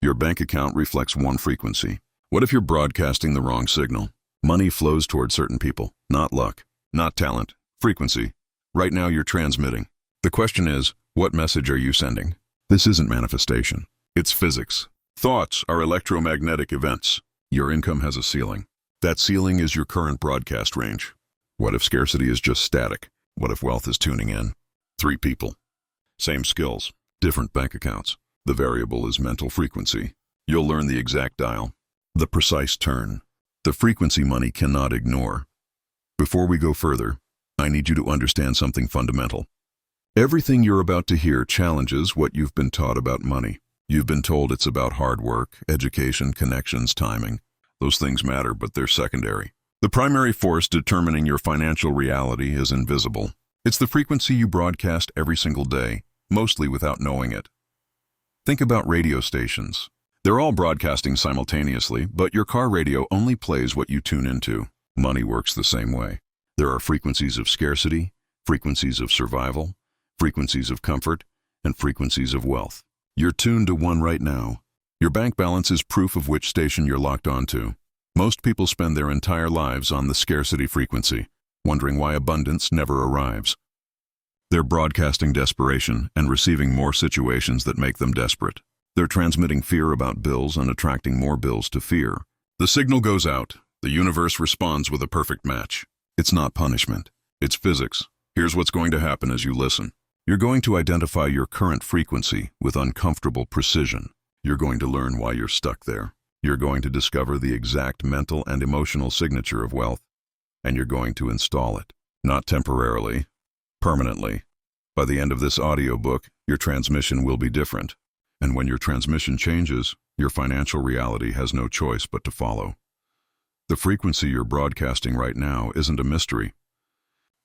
Your bank account reflects one frequency. What if you're broadcasting the wrong signal? Money flows toward certain people, not luck, not talent, frequency. Right now you're transmitting. The question is, what message are you sending? This isn't manifestation. It's physics. Thoughts are electromagnetic events. Your income has a ceiling. That ceiling is your current broadcast range. What if scarcity is just static? What if wealth is tuning in? 3 people. Same skills, different bank accounts. The variable is mental frequency. You'll learn the exact dial, the precise turn, the frequency money cannot ignore. Before we go further, I need you to understand something fundamental. Everything you're about to hear challenges what you've been taught about money. You've been told it's about hard work, education, connections, timing. Those things matter, but they're secondary. The primary force determining your financial reality is invisible. It's the frequency you broadcast every single day, mostly without knowing it. Think about radio stations. They're all broadcasting simultaneously, but your car radio only plays what you tune into. Money works the same way. There are frequencies of scarcity, frequencies of survival, frequencies of comfort, and frequencies of wealth. You're tuned to one right now. Your bank balance is proof of which station you're locked onto. Most people spend their entire lives on the scarcity frequency, wondering why abundance never arrives. They're broadcasting desperation and receiving more situations that make them desperate. They're transmitting fear about bills and attracting more bills to fear. The signal goes out. The universe responds with a perfect match. It's not punishment. It's physics. Here's what's going to happen as you listen. You're going to identify your current frequency with uncomfortable precision. You're going to learn why you're stuck there. You're going to discover the exact mental and emotional signature of wealth, and you're going to install it. Not temporarily, permanently. By the end of this audiobook, your transmission will be different. And when your transmission changes, your financial reality has no choice but to follow. The frequency you're broadcasting right now isn't a mystery.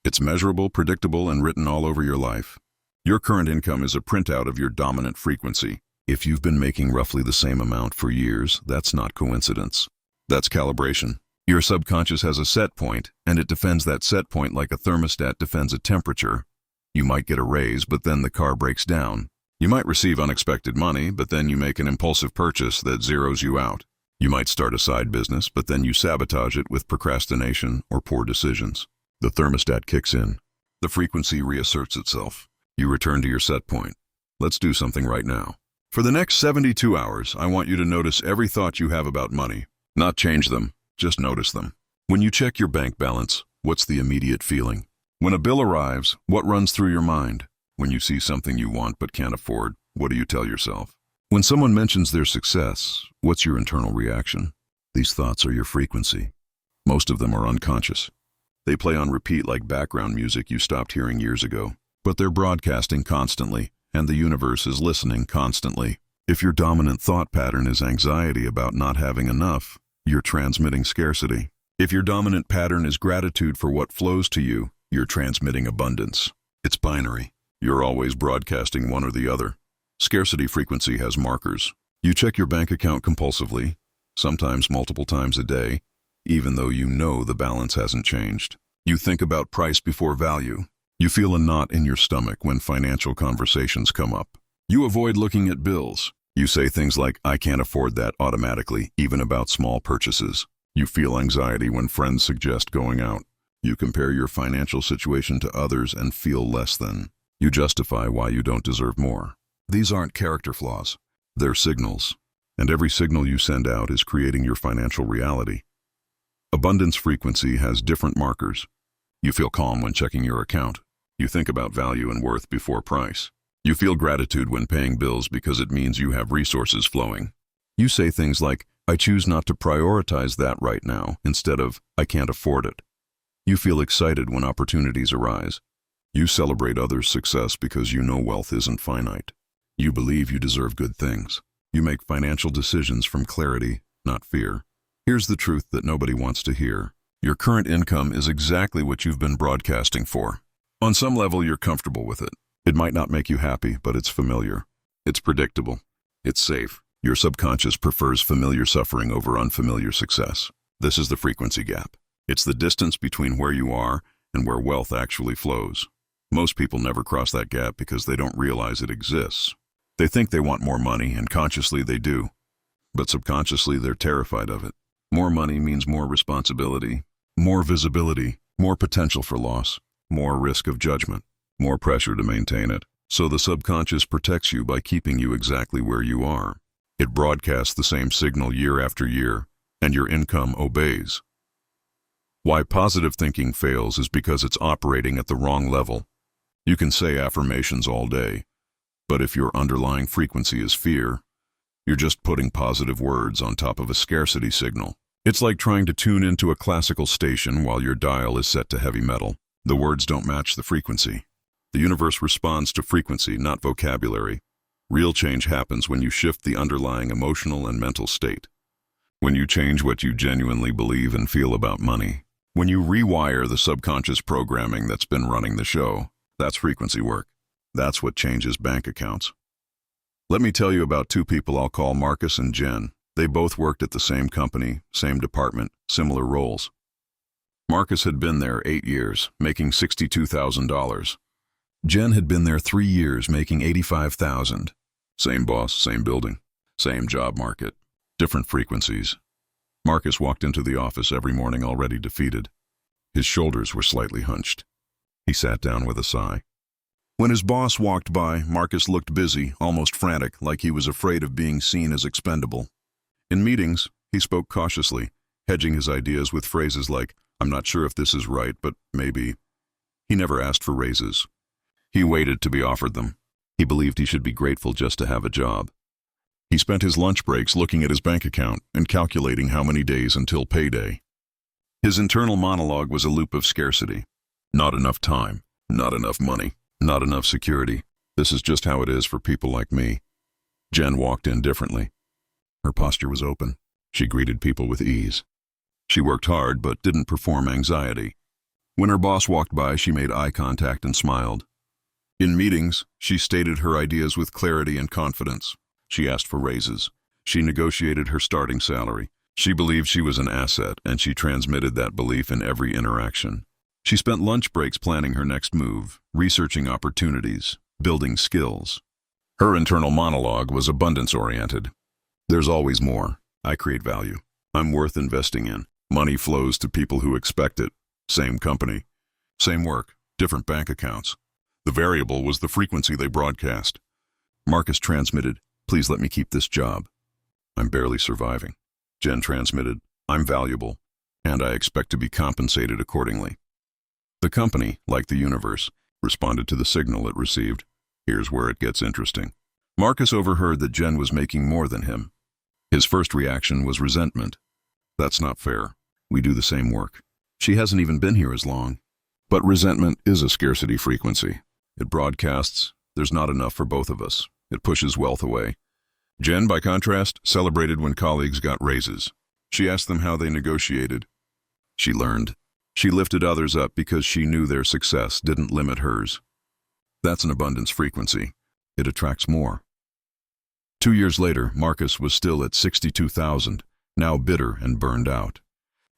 It's measurable, predictable, and written all over your life. Your current income is a printout of your dominant frequency. If you've been making roughly the same amount for years, that's not coincidence. That's calibration. Your subconscious has a set point, and it defends that set point like a thermostat defends a temperature. You might get a raise, but then the car breaks down. You might receive unexpected money, but then you make an impulsive purchase that zeroes you out. You might start a side business, but then you sabotage it with procrastination or poor decisions. The thermostat kicks in. The frequency reasserts itself. You return to your set point. Let's do something right now. For the next 72 hours, I want you to notice every thought you have about money. Not change them, just notice them. When you check your bank balance, what's the immediate feeling? When a bill arrives, what runs through your mind? When you see something you want but can't afford, what do you tell yourself? When someone mentions their success, what's your internal reaction? These thoughts are your frequency. Most of them are unconscious. They play on repeat like background music you stopped hearing years ago. But they're broadcasting constantly, and the universe is listening constantly. If your dominant thought pattern is anxiety about not having enough, you're transmitting scarcity. If your dominant pattern is gratitude for what flows to you, you're transmitting abundance. It's binary. You're always broadcasting one or the other. Scarcity frequency has markers. You check your bank account compulsively, sometimes multiple times a day, even though you know the balance hasn't changed. You think about price before value. You feel a knot in your stomach when financial conversations come up. You avoid looking at bills. You say things like, I can't afford that automatically, even about small purchases. You feel anxiety when friends suggest going out. You compare your financial situation to others and feel less than. You justify why you don't deserve more. These aren't character flaws. They're signals. And every signal you send out is creating your financial reality. Abundance frequency has different markers. You feel calm when checking your account. You think about value and worth before price. You feel gratitude when paying bills because it means you have resources flowing. You say things like, I choose not to prioritize that right now, instead of, I can't afford it. You feel excited when opportunities arise. You celebrate others' success because you know wealth isn't finite. You believe you deserve good things. You make financial decisions from clarity, not fear. Here's the truth that nobody wants to hear. Your current income is exactly what you've been broadcasting for. On some level, you're comfortable with it. It might not make you happy, but it's familiar. It's predictable. It's safe. Your subconscious prefers familiar suffering over unfamiliar success. This is the frequency gap. It's the distance between where you are and where wealth actually flows. Most people never cross that gap because they don't realize it exists. They think they want more money, and consciously they do. but subconsciously they're terrified of it. More money means more responsibility, more visibility, more potential for loss, more risk of judgment, more pressure to maintain it. So the subconscious protects you by keeping you exactly where you are. It broadcasts the same signal year after year, and your income obeys. Why positive thinking fails is because it's operating at the wrong level. You can say affirmations all day, but if your underlying frequency is fear, you're just putting positive words on top of a scarcity signal. It's like trying to tune into a classical station while your dial is set to heavy metal. The words don't match the frequency. The universe responds to frequency, not vocabulary. Real change happens when you shift the underlying emotional and mental state. When you change what you genuinely believe and feel about money. When you rewire the subconscious programming that's been running the show. That's frequency work. That's what changes bank accounts. Let me tell you about two people I'll call Marcus and Jen. They both worked at the same company, same department, similar roles. Marcus had been there 8 years, making $62,000. Jen had been there 3 years, making $85,000. Same boss, same building, same job market, different frequencies. Marcus walked into the office every morning already defeated. His shoulders were slightly hunched. He sat down with a sigh. When his boss walked by, Marcus looked busy, almost frantic, like he was afraid of being seen as expendable. In meetings, he spoke cautiously, hedging his ideas with phrases like, "I'm not sure if this is right, but maybe." He never asked for raises. He waited to be offered them. He believed he should be grateful just to have a job. He spent his lunch breaks looking at his bank account and calculating how many days until payday. His internal monologue was a loop of scarcity. Not enough time, not enough money, not enough security. This is just how it is for people like me. Jen walked in differently. Her posture was open. She greeted people with ease. She worked hard but didn't perform anxiety. When her boss walked by, she made eye contact and smiled. In meetings, she stated her ideas with clarity and confidence. She asked for raises. She negotiated her starting salary. She believed she was an asset, and she transmitted that belief in every interaction. She spent lunch breaks planning her next move, researching opportunities, building skills. Her internal monologue was abundance-oriented. There's always more. I create value. I'm worth investing in. Money flows to people who expect it. Same company, same work, different bank accounts. The variable was the frequency they broadcast. Marcus transmitted, "Please let me keep this job. I'm barely surviving." Jen transmitted, "I'm valuable, and I expect to be compensated accordingly." The company, like the universe, responded to the signal it received. Here's where it gets interesting. Marcus overheard that Jen was making more than him. His first reaction was resentment. That's not fair. We do the same work. She hasn't even been here as long. But resentment is a scarcity frequency. It broadcasts, there's not enough for both of us. It pushes wealth away. Jen, by contrast, celebrated when colleagues got raises. She asked them how they negotiated. She learned. She lifted others up because she knew their success didn't limit hers. That's an abundance frequency. It attracts more. 2 years later, Marcus was still at 62,000, now bitter and burned out.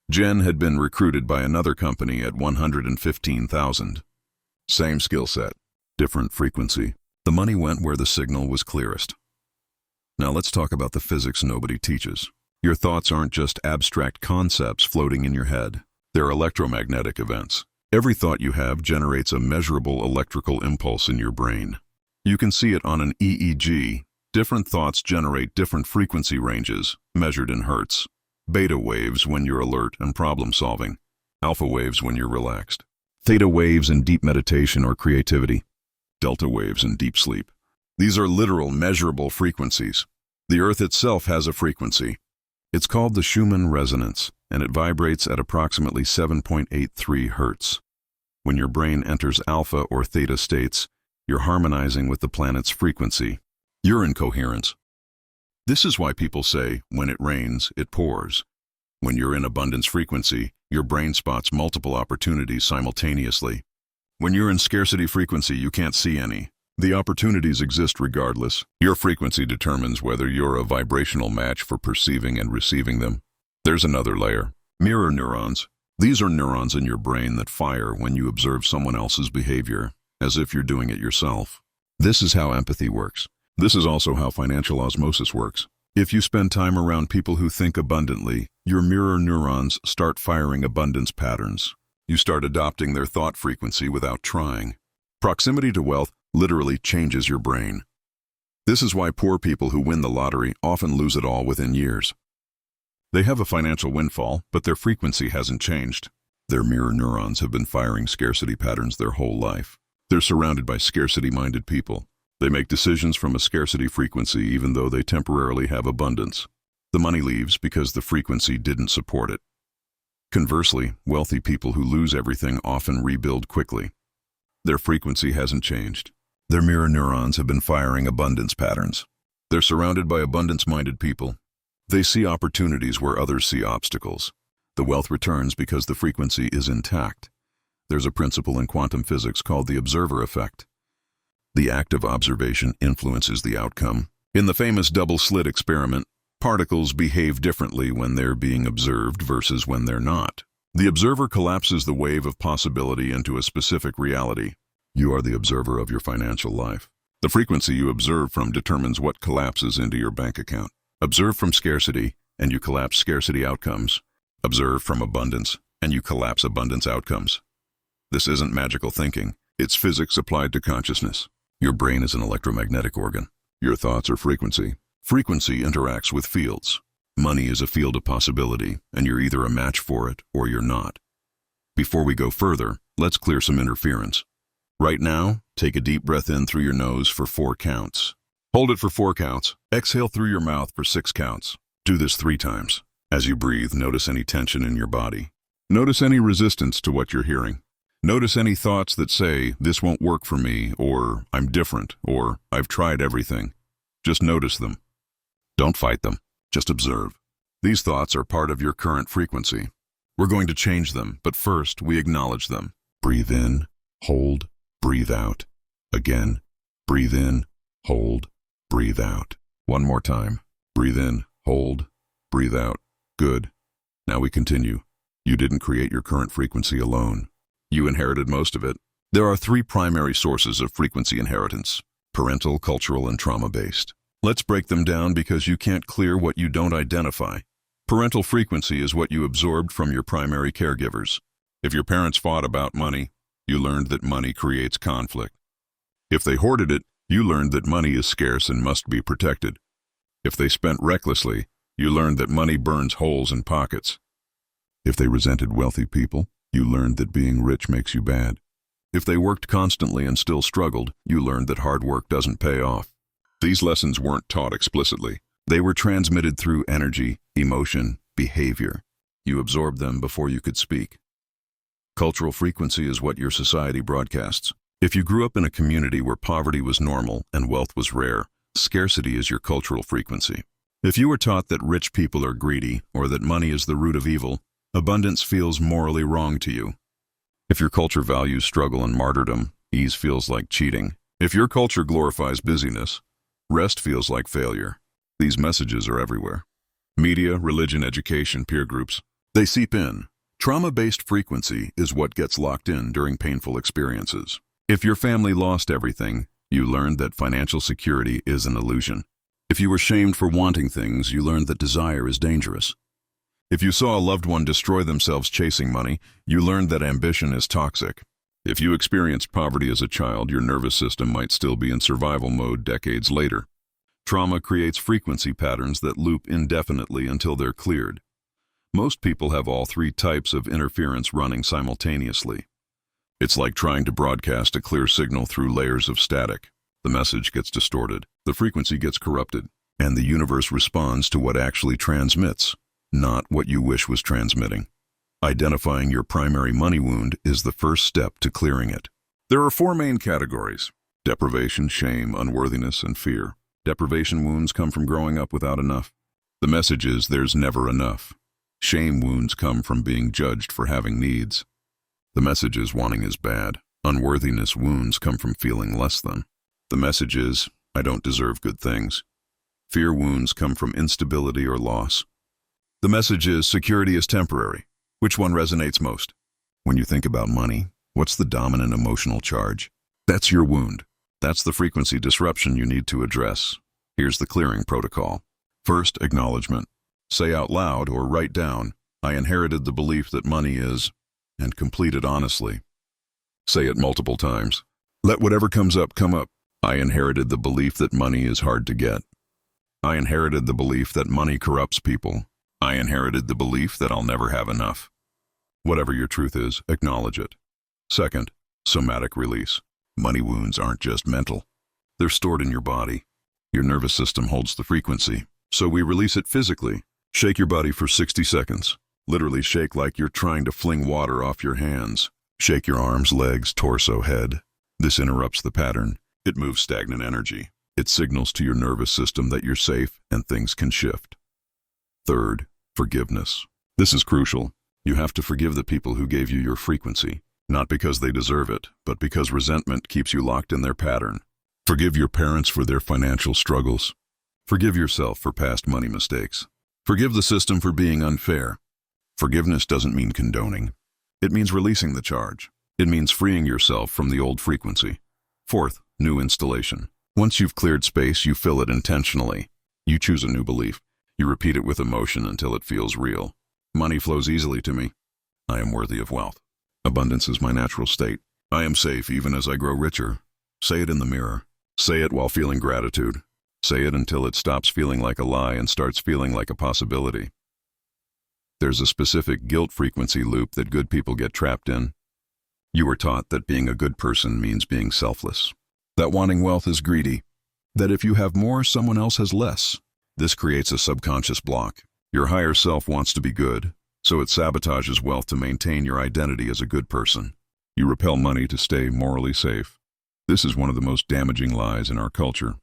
Jen had been recruited by another company at 115,000. Same skill set, different frequency. The money went where the signal was clearest. Now let's talk about the physics nobody teaches. Your thoughts aren't just abstract concepts floating in your head. They're electromagnetic events. Every thought you have generates a measurable electrical impulse in your brain. You can see it on an EEG. Different thoughts generate different frequency ranges, measured in hertz. Beta waves when you're alert and problem-solving. Alpha waves when you're relaxed. Theta waves in deep meditation or creativity. Delta waves in deep sleep. These are literal, measurable frequencies. The Earth itself has a frequency. It's called the Schumann resonance, and it vibrates at approximately 7.83 hertz. When your brain enters alpha or theta states, you're harmonizing with the planet's frequency. You're in coherence. This is why people say, when it rains, it pours. When you're in abundance frequency, your brain spots multiple opportunities simultaneously. When you're in scarcity frequency, you can't see any. The opportunities exist regardless. Your frequency determines whether you're a vibrational match for perceiving and receiving them. There's another layer. Mirror neurons. These are neurons in your brain that fire when you observe someone else's behavior, as if you're doing it yourself. This is how empathy works. This is also how financial osmosis works. If you spend time around people who think abundantly, your mirror neurons start firing abundance patterns. You start adopting their thought frequency without trying. Proximity to wealth literally changes your brain. This is why poor people who win the lottery often lose it all within years. They have a financial windfall, but their frequency hasn't changed. Their mirror neurons have been firing scarcity patterns their whole life. They're surrounded by scarcity-minded people. They make decisions from a scarcity frequency even though they temporarily have abundance. The money leaves because the frequency didn't support it. Conversely, wealthy people who lose everything often rebuild quickly. Their frequency hasn't changed. Their mirror neurons have been firing abundance patterns. They're surrounded by abundance-minded people. They see opportunities where others see obstacles. The wealth returns because the frequency is intact. There's a principle in quantum physics called the observer effect. The act of observation influences the outcome. In the famous double-slit experiment, particles behave differently when they're being observed versus when they're not. The observer collapses the wave of possibility into a specific reality. You are the observer of your financial life. The frequency you observe from determines what collapses into your bank account. Observe from scarcity, and you collapse scarcity outcomes. Observe from abundance, and you collapse abundance outcomes. This isn't magical thinking. It's physics applied to consciousness. Your brain is an electromagnetic organ. Your thoughts are frequency. Frequency interacts with fields. Money is a field of possibility, and you're either a match for it or you're not. Before we go further, let's clear some interference. Right now, take a deep breath in through your nose for 4 counts. Hold it for 4 counts. Exhale through your mouth for 6 counts. Do this 3 times. As you breathe, notice any tension in your body. Notice any resistance to what you're hearing. Notice any thoughts that say, "This won't work for me," or "I'm different," or "I've tried everything." Just notice them. Don't fight them. Just observe. These thoughts are part of your current frequency. We're going to change them, but first we acknowledge them. Breathe in, hold, breathe out. Again, breathe in, hold, breathe out. One more time. Breathe in, hold, breathe out. Good. Now we continue. You didn't create your current frequency alone. You inherited most of it. There are 3 primary sources of frequency inheritance: parental, cultural, and trauma-based. Let's break them down because you can't clear what you don't identify. Parental frequency is what you absorbed from your primary caregivers. If your parents fought about money, you learned that money creates conflict. If they hoarded it, you learned that money is scarce and must be protected. If they spent recklessly, you learned that money burns holes in pockets. If they resented wealthy people, you learned that being rich makes you bad. If they worked constantly and still struggled, you learned that hard work doesn't pay off. These lessons weren't taught explicitly. They were transmitted through energy, emotion, behavior. You absorbed them before you could speak. Cultural frequency is what your society broadcasts. If you grew up in a community where poverty was normal and wealth was rare, scarcity is your cultural frequency. If you were taught that rich people are greedy or that money is the root of evil, abundance feels morally wrong to you. If your culture values struggle and martyrdom, ease feels like cheating. If your culture glorifies busyness, rest feels like failure. These messages are everywhere. Media, religion, education, peer groups, they seep in. Trauma-based frequency is what gets locked in during painful experiences. If your family lost everything, you learned that financial security is an illusion. If you were shamed for wanting things, you learned that desire is dangerous. If you saw a loved one destroy themselves chasing money, you learned that ambition is toxic. If you experienced poverty as a child, your nervous system might still be in survival mode decades later. Trauma creates frequency patterns that loop indefinitely until they're cleared. Most people have all 3 types of interference running simultaneously. It's like trying to broadcast a clear signal through layers of static. The message gets distorted, the frequency gets corrupted, and the universe responds to what actually transmits, not what you wish was transmitting. Identifying your primary money wound is the first step to clearing it. There are 4 main categories: deprivation, shame, unworthiness, and fear. Deprivation wounds come from growing up without enough. The message is there's never enough. Shame wounds come from being judged for having needs. The message is wanting is bad. Unworthiness wounds come from feeling less than. The message is I don't deserve good things. Fear wounds come from instability or loss. The message is security is temporary. Which one resonates most? When you think about money, what's the dominant emotional charge? That's your wound. That's the frequency disruption you need to address. Here's the clearing protocol. First, acknowledgement. Say out loud or write down, I inherited the belief that money is, and complete it honestly. Say it multiple times. Let whatever comes up come up. I inherited the belief that money is hard to get. I inherited the belief that money corrupts people. I inherited the belief that I'll never have enough. Whatever your truth is, acknowledge it. Second, somatic release. Money wounds aren't just mental. They're stored in your body. Your nervous system holds the frequency, so we release it physically. Shake your body for 60 seconds. Literally shake like you're trying to fling water off your hands. Shake your arms, legs, torso, head. This interrupts the pattern. It moves stagnant energy. It signals to your nervous system that you're safe and things can shift. Third, forgiveness. This is crucial. You have to forgive the people who gave you your frequency, not because they deserve it, but because resentment keeps you locked in their pattern. Forgive your parents for their financial struggles. Forgive yourself for past money mistakes. Forgive the system for being unfair. Forgiveness doesn't mean condoning. It means releasing the charge. It means freeing yourself from the old frequency. Fourth, new installation. Once you've cleared space, you fill it intentionally. You choose a new belief. You repeat it with emotion until it feels real. Money flows easily to me. I am worthy of wealth. Abundance is my natural state. I am safe even as I grow richer. Say it in the mirror. Say it while feeling gratitude. Say it until it stops feeling like a lie and starts feeling like a possibility. There's a specific guilt frequency loop that good people get trapped in. You were taught that being a good person means being selfless. That wanting wealth is greedy. That if you have more, someone else has less. This creates a subconscious block. Your higher self wants to be good, so it sabotages wealth to maintain your identity as a good person. You repel money to stay morally safe. This is one of the most damaging lies in our culture.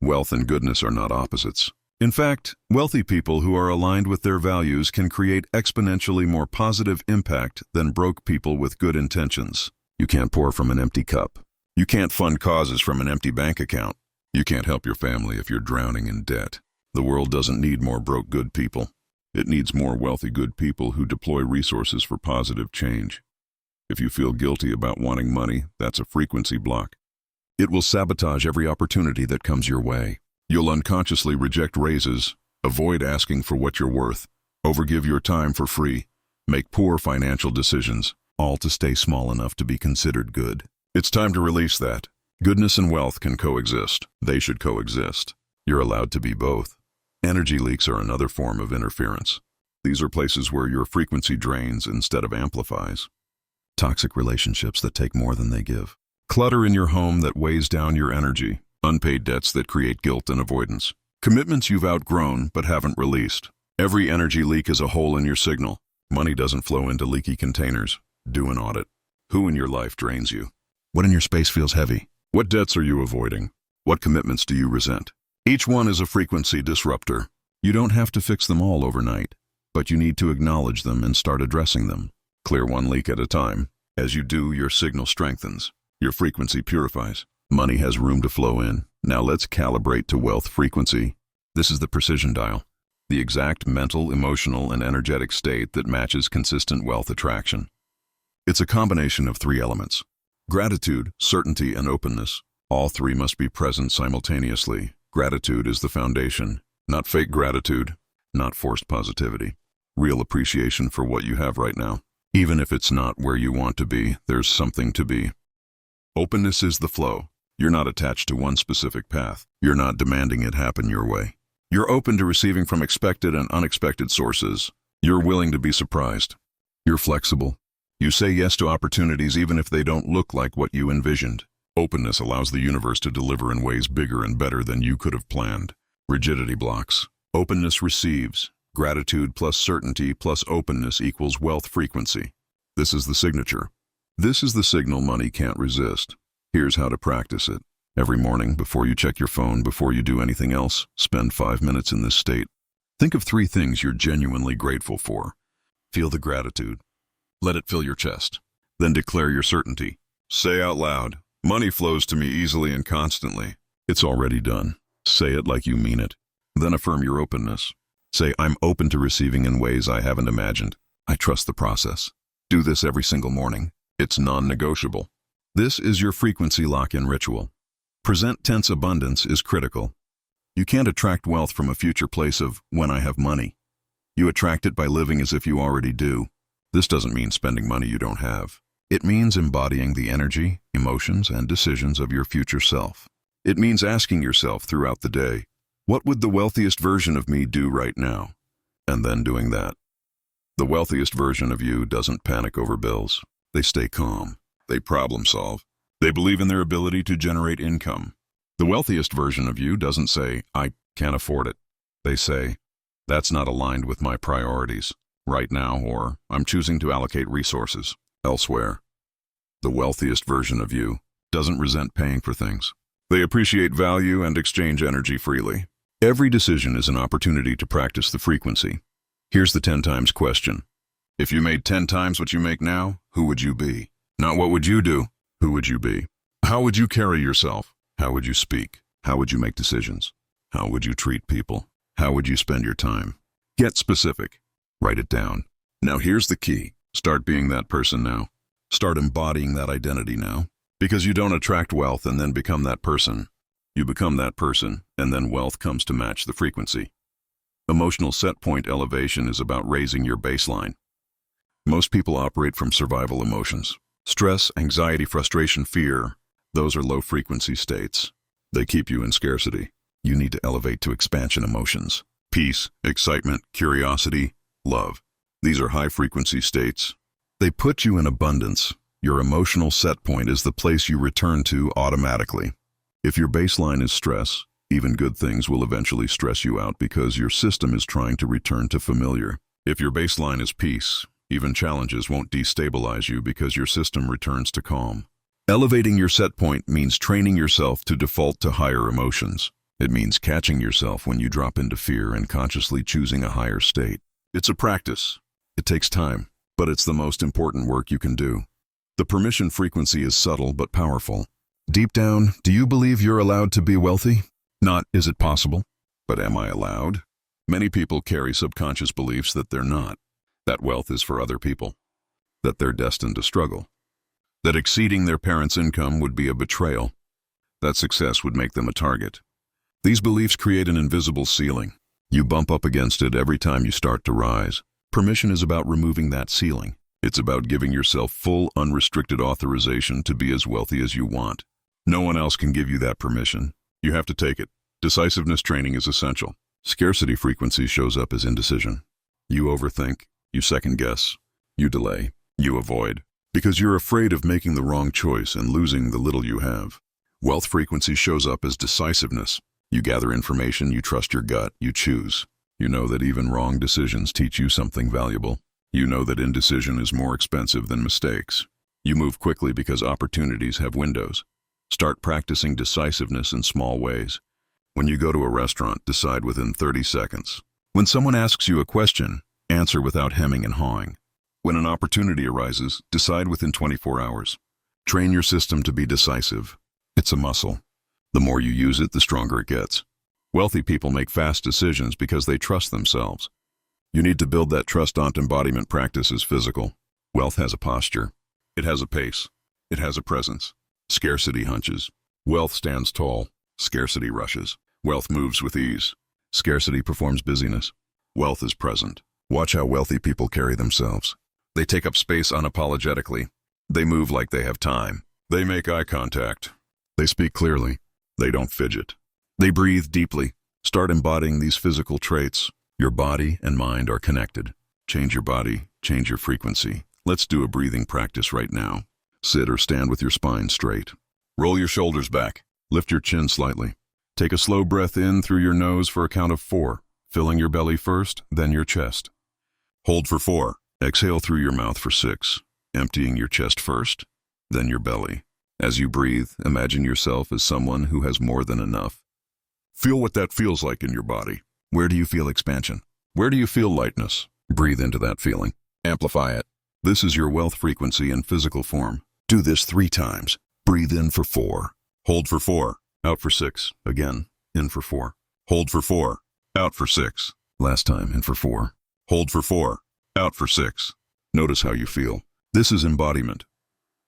Wealth and goodness are not opposites. In fact, wealthy people who are aligned with their values can create exponentially more positive impact than broke people with good intentions. You can't pour from an empty cup. You can't fund causes from an empty bank account. You can't help your family if you're drowning in debt. The world doesn't need more broke good people. It needs more wealthy good people who deploy resources for positive change. If you feel guilty about wanting money, that's a frequency block. It will sabotage every opportunity that comes your way. You'll unconsciously reject raises, avoid asking for what you're worth, overgive your time for free, make poor financial decisions, all to stay small enough to be considered good. It's time to release that. Goodness and wealth can coexist. They should coexist. You're allowed to be both. Energy leaks are another form of interference. These are places where your frequency drains instead of amplifies. Toxic relationships that take more than they give. Clutter in your home that weighs down your energy. Unpaid debts that create guilt and avoidance. Commitments you've outgrown but haven't released. Every energy leak is a hole in your signal. Money doesn't flow into leaky containers. Do an audit. Who in your life drains you? What in your space feels heavy? What debts are you avoiding? What commitments do you resent? Each one is a frequency disruptor. You don't have to fix them all overnight, but you need to acknowledge them and start addressing them. Clear one leak at a time. As you do, your signal strengthens. Your frequency purifies. Money has room to flow in. Now let's calibrate to wealth frequency. This is the precision dial. The exact mental, emotional, and energetic state that matches consistent wealth attraction. It's a combination of three elements. Gratitude, certainty, and openness. All three must be present simultaneously. Gratitude is the foundation. Not fake gratitude, not forced positivity. Real appreciation for what you have right now. Even if it's not where you want to be, there's something to be. Openness is the flow. You're not attached to one specific path. You're not demanding it happen your way. You're open to receiving from expected and unexpected sources. You're willing to be surprised. You're flexible. You say yes to opportunities even if they don't look like what you envisioned. Openness allows the universe to deliver in ways bigger and better than you could have planned. Rigidity blocks. Openness receives. Gratitude plus certainty plus openness equals wealth frequency. This is the signature. This is the signal money can't resist. Here's how to practice it. Every morning, before you check your phone, before you do anything else, spend 5 minutes in this state. Think of 3 things you're genuinely grateful for. Feel the gratitude. Let it fill your chest. Then declare your certainty. Say out loud, money flows to me easily and constantly. It's already done. Say it like you mean it. Then affirm your openness. Say, I'm open to receiving in ways I haven't imagined. I trust the process. Do this every single morning. It's non-negotiable. This is your frequency lock-in ritual. Present tense abundance is critical. You can't attract wealth from a future place of when I have money. You attract it by living as if you already do. This doesn't mean spending money you don't have. It means embodying the energy, emotions, and decisions of your future self. It means asking yourself throughout the day, what would the wealthiest version of me do right now? And then doing that. The wealthiest version of you doesn't panic over bills. They stay calm. They problem solve. They believe in their ability to generate income. The wealthiest version of you doesn't say, I can't afford it. They say, that's not aligned with my priorities right now, or I'm choosing to allocate resources elsewhere. The wealthiest version of you doesn't resent paying for things. They appreciate value and exchange energy freely. Every decision is an opportunity to practice the frequency. Here's the 10 times question. If you made 10 times what you make now, who would you be? Not what would you do, who would you be? How would you carry yourself? How would you speak? How would you make decisions? How would you treat people? How would you spend your time? Get specific. Write it down. Now here's the key. Start being that person now. Start embodying that identity now. Because you don't attract wealth and then become that person. You become that person, and then wealth comes to match the frequency. Emotional set point elevation is about raising your baseline. Most people operate from survival emotions. Stress, anxiety, frustration, fear. Those are low-frequency states. They keep you in scarcity. You need to elevate to expansion emotions. Peace, excitement, curiosity, love. These are high-frequency states. They put you in abundance. Your emotional set point is the place you return to automatically. If your baseline is stress, even good things will eventually stress you out because your system is trying to return to familiar. If your baseline is peace, even challenges won't destabilize you because your system returns to calm. Elevating your set point means training yourself to default to higher emotions. It means catching yourself when you drop into fear and consciously choosing a higher state. It's a practice. It takes time, but it's the most important work you can do. The permission frequency is subtle but powerful. Deep down, do you believe you're allowed to be wealthy? Not, is it possible? But am I allowed? Many people carry subconscious beliefs that they're not. That wealth is for other people. That they're destined to struggle. That exceeding their parents' income would be a betrayal. That success would make them a target. These beliefs create an invisible ceiling. You bump up against it every time you start to rise. Permission is about removing that ceiling. It's about giving yourself full, unrestricted authorization to be as wealthy as you want. No one else can give you that permission. You have to take it. Decisiveness training is essential. Scarcity frequency shows up as indecision. You overthink, you second guess, you delay, you avoid. Because you're afraid of making the wrong choice and losing the little you have. Wealth frequency shows up as decisiveness. You gather information, you trust your gut, you choose. You know that even wrong decisions teach you something valuable. You know that indecision is more expensive than mistakes. You move quickly because opportunities have windows. Start practicing decisiveness in small ways. When you go to a restaurant, decide within 30 seconds. When someone asks you a question, answer without hemming and hawing. When an opportunity arises, decide within 24 hours. Train your system to be decisive. It's a muscle. The more you use it, the stronger it gets. Wealthy people make fast decisions because they trust themselves. You need to build that trust onto embodiment practices physical. Wealth has a posture. It has a pace. It has a presence. Scarcity hunches. Wealth stands tall. Scarcity rushes. Wealth moves with ease. Scarcity performs busyness. Wealth is present. Watch how wealthy people carry themselves. They take up space unapologetically. They move like they have time. They make eye contact. They speak clearly. They don't fidget. They breathe deeply. Start embodying these physical traits. Your body and mind are connected. Change your body, change your frequency. Let's do a breathing practice right now. Sit or stand with your spine straight. Roll your shoulders back. Lift your chin slightly. Take a slow breath in through your nose for a count of 4, filling your belly first, then your chest. Hold for 4. Exhale through your mouth for 6, emptying your chest first, then your belly. As you breathe, imagine yourself as someone who has more than enough. Feel what that feels like in your body. Where do you feel expansion? Where do you feel lightness? Breathe into that feeling. Amplify it. This is your wealth frequency in physical form. Do this 3 times. Breathe in for 4. Hold for 4. Out for 6. Again, in for 4. Hold for 4. Out for 6. Last time, in for 4. Hold for 4. Out for 6. Notice how you feel. This is embodiment.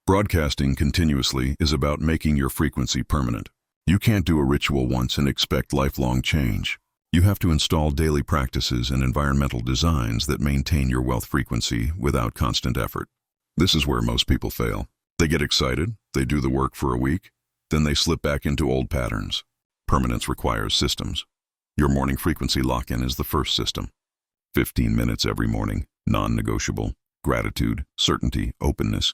Broadcasting continuously is about making your frequency permanent. You can't do a ritual once and expect lifelong change. You have to install daily practices and environmental designs that maintain your wealth frequency without constant effort. This is where most people fail. They get excited, they do the work for a week, then they slip back into old patterns. Permanence requires systems. Your morning frequency lock-in is the first system. 15 minutes every morning, non-negotiable, gratitude, certainty, openness.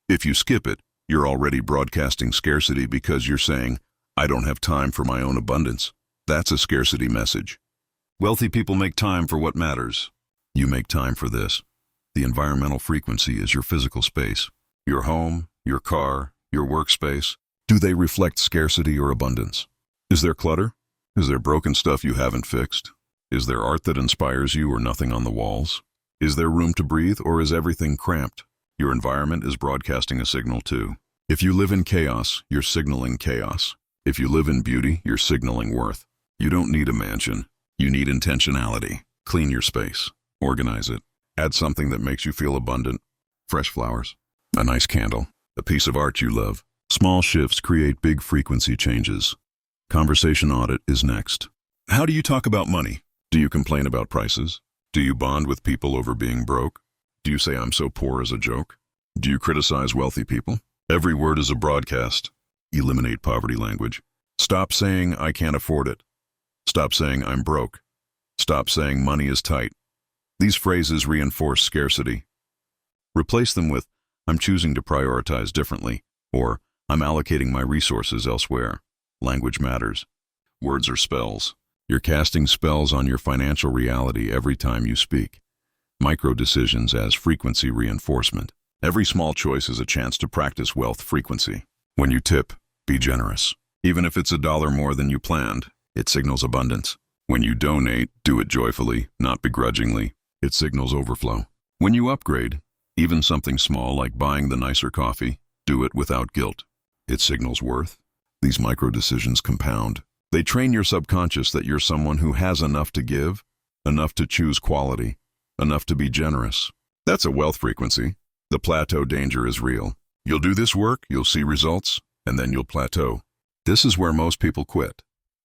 If you skip it, you're already broadcasting scarcity because you're saying, I don't have time for my own abundance. That's a scarcity message. Wealthy people make time for what matters. You make time for this. The environmental frequency is your physical space. Your home, your car, your workspace. Do they reflect scarcity or abundance? Is there clutter? Is there broken stuff you haven't fixed? Is there art that inspires you or nothing on the walls? Is there room to breathe or is everything cramped? Your environment is broadcasting a signal too. If you live in chaos, you're signaling chaos. If you live in beauty, you're signaling worth. You don't need a mansion. You need intentionality. Clean your space. Organize it. Add something that makes you feel abundant. Fresh flowers. A nice candle. A piece of art you love. Small shifts create big frequency changes. Conversation audit is next. How do you talk about money? Do you complain about prices? Do you bond with people over being broke? Do you say I'm so poor as a joke? Do you criticize wealthy people? Every word is a broadcast. Eliminate poverty language. Stop saying I can't afford it. Stop saying I'm broke. Stop saying money is tight. These phrases reinforce scarcity. Replace them with I'm choosing to prioritize differently, or I'm allocating my resources elsewhere. Language matters. Words are spells. You're casting spells on your financial reality every time you speak. Micro decisions as frequency reinforcement. Every small choice is a chance to practice wealth frequency. When you tip, be generous. Even if it's $1 more than you planned, it signals abundance. When you donate, do it joyfully, not begrudgingly. It signals overflow. When you upgrade, even something small like buying the nicer coffee, do it without guilt. It signals worth. These micro decisions compound. They train your subconscious that you're someone who has enough to give, enough to choose quality, enough to be generous. That's a wealth frequency. The plateau danger is real. You'll do this work, you'll see results, and then you'll plateau. This is where most people quit.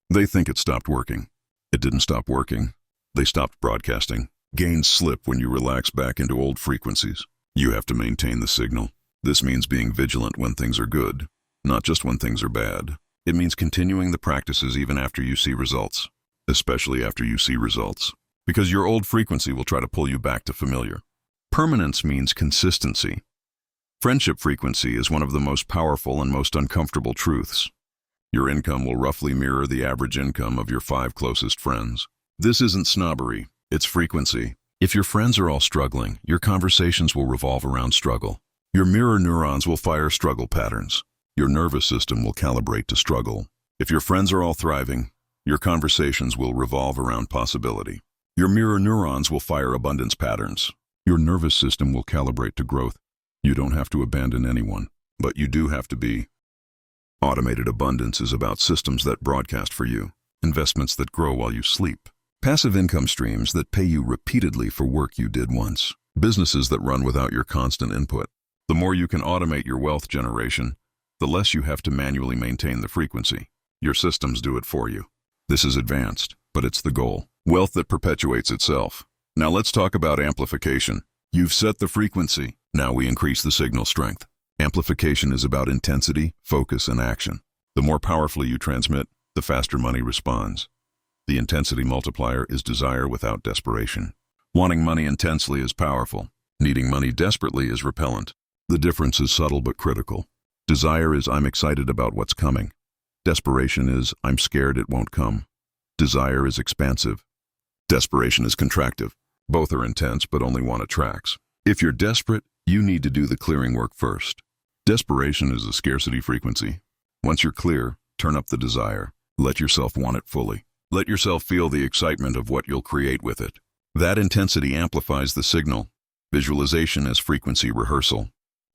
They think it stopped working. It didn't stop working. They stopped broadcasting. Gains slip when you relax back into old frequencies. You have to maintain the signal. This means being vigilant when things are good, not just when things are bad. It means continuing the practices even after you see results, especially after you see results, because your old frequency will try to pull you back to familiar. Permanence means consistency. Friendship frequency is one of the most powerful and most uncomfortable truths. Your income will roughly mirror the average income of your 5 closest friends. This isn't snobbery, it's frequency. If your friends are all struggling, your conversations will revolve around struggle. Your mirror neurons will fire struggle patterns. Your nervous system will calibrate to struggle. If your friends are all thriving, your conversations will revolve around possibility. Your mirror neurons will fire abundance patterns. Your nervous system will calibrate to growth. You don't have to abandon anyone, but you do have to be. Automated abundance is about systems that broadcast for you, investments that grow while you sleep, passive income streams that pay you repeatedly for work you did once, businesses that run without your constant input. The more you can automate your wealth generation, the less you have to manually maintain the frequency. Your systems do it for you. This is advanced, but it's the goal. Wealth that perpetuates itself. Now let's talk about amplification. You've set the frequency. Now we increase the signal strength. Amplification is about intensity, focus, and action. The more powerfully you transmit, the faster money responds. The intensity multiplier is desire without desperation. Wanting money intensely is powerful. Needing money desperately is repellent. The difference is subtle but critical. Desire is I'm excited about what's coming. Desperation is I'm scared it won't come. Desire is expansive. Desperation is contractive. Both are intense, but only one attracts. If you're desperate, you need to do the clearing work first. Desperation is a scarcity frequency. Once you're clear, turn up the desire. Let yourself want it fully. Let yourself feel the excitement of what you'll create with it. That intensity amplifies the signal. Visualization is frequency rehearsal.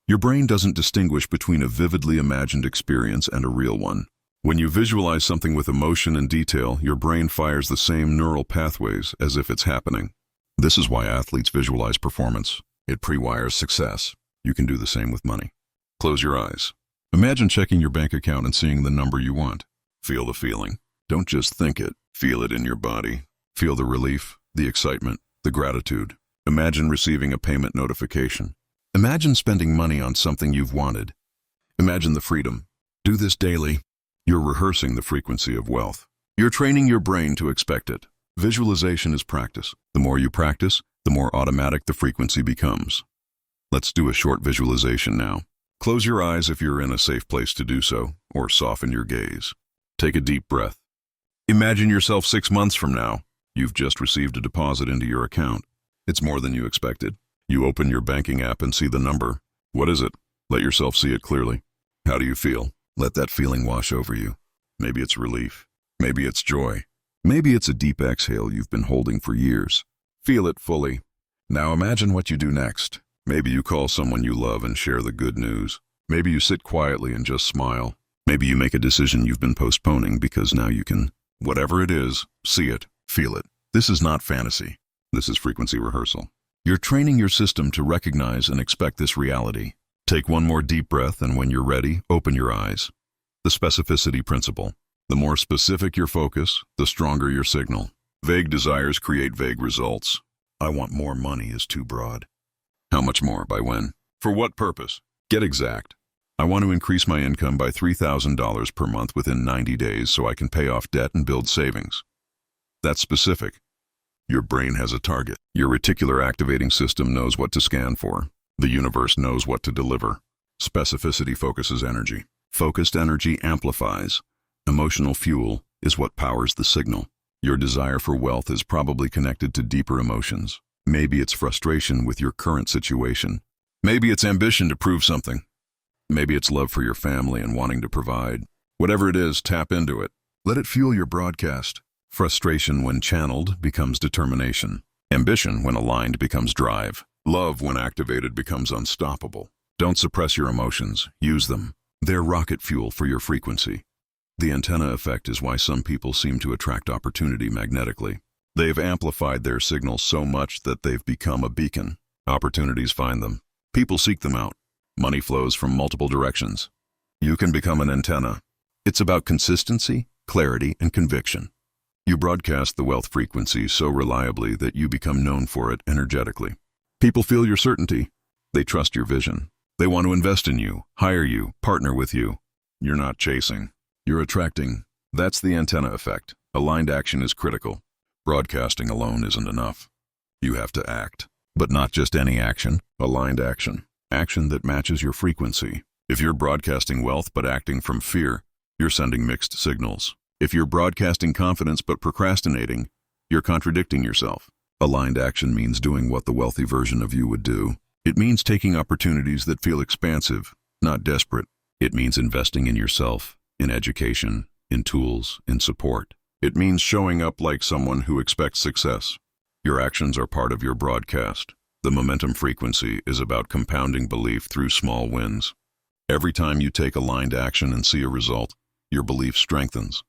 Your brain doesn't distinguish between a vividly imagined experience and a real one. When you visualize something with emotion and detail, your brain fires the same neural pathways as if it's happening. This is why athletes visualize performance. It pre-wires success. You can do the same with money. Close your eyes. Imagine checking your bank account and seeing the number you want. Feel the feeling. Don't just think it. Feel it in your body. Feel the relief, the excitement, the gratitude. Imagine receiving a payment notification. Imagine spending money on something you've wanted. Imagine the freedom. Do this daily. You're rehearsing the frequency of wealth. You're training your brain to expect it. Visualization is practice. The more you practice, the more automatic the frequency becomes. Let's do a short visualization now. Close your eyes if you're in a safe place to do so, or soften your gaze. Take a deep breath. Imagine yourself 6 months from now. You've just received a deposit into your account. It's more than you expected. You open your banking app and see the number. What is it? Let yourself see it clearly. How do you feel? Let that feeling wash over you. Maybe it's relief. Maybe it's joy. Maybe it's a deep exhale you've been holding for years. Feel it fully. Now imagine what you do next. Maybe you call someone you love and share the good news. Maybe you sit quietly and just smile. Maybe you make a decision you've been postponing because now you can. Whatever it is, see it, feel it. This is not fantasy. This is frequency rehearsal. You're training your system to recognize and expect this reality. Take one more deep breath, and when you're ready, open your eyes. The specificity principle. The more specific your focus, the stronger your signal. Vague desires create vague results. I want more money is too broad. How much more? By when? For what purpose? Get exact. I want to increase my income by $3,000 per month within 90 days so I can pay off debt and build savings. That's specific. Your brain has a target. Your reticular activating system knows what to scan for. The universe knows what to deliver. Specificity focuses energy. Focused energy amplifies. Emotional fuel is what powers the signal. Your desire for wealth is probably connected to deeper emotions. Maybe it's frustration with your current situation. Maybe it's ambition to prove something. Maybe it's love for your family and wanting to provide. Whatever it is, tap into it. Let it fuel your broadcast. Frustration, when channeled, becomes determination. Ambition, when aligned, becomes drive. Love, when activated, becomes unstoppable. Don't suppress your emotions. Use them. They're rocket fuel for your frequency. The antenna effect is why some people seem to attract opportunity magnetically. They've amplified their signals so much that they've become a beacon. Opportunities find them. People seek them out. Money flows from multiple directions. You can become an antenna. It's about consistency, clarity, and conviction. You broadcast the wealth frequency so reliably that you become known for it energetically. People feel your certainty. They trust your vision. They want to invest in you, hire you, partner with you. You're not chasing. You're attracting. That's the antenna effect. Aligned action is critical. Broadcasting alone isn't enough. You have to act. But not just any action. Aligned action. Action that matches your frequency. If you're broadcasting wealth but acting from fear, you're sending mixed signals. If you're broadcasting confidence but procrastinating, you're contradicting yourself. Aligned action means doing what the wealthy version of you would do. It means taking opportunities that feel expansive, not desperate. It means investing in yourself, in education, in tools, in support. It means showing up like someone who expects success. Your actions are part of your broadcast. The momentum frequency is about compounding belief through small wins. Every time you take aligned action and see a result, your belief strengthens.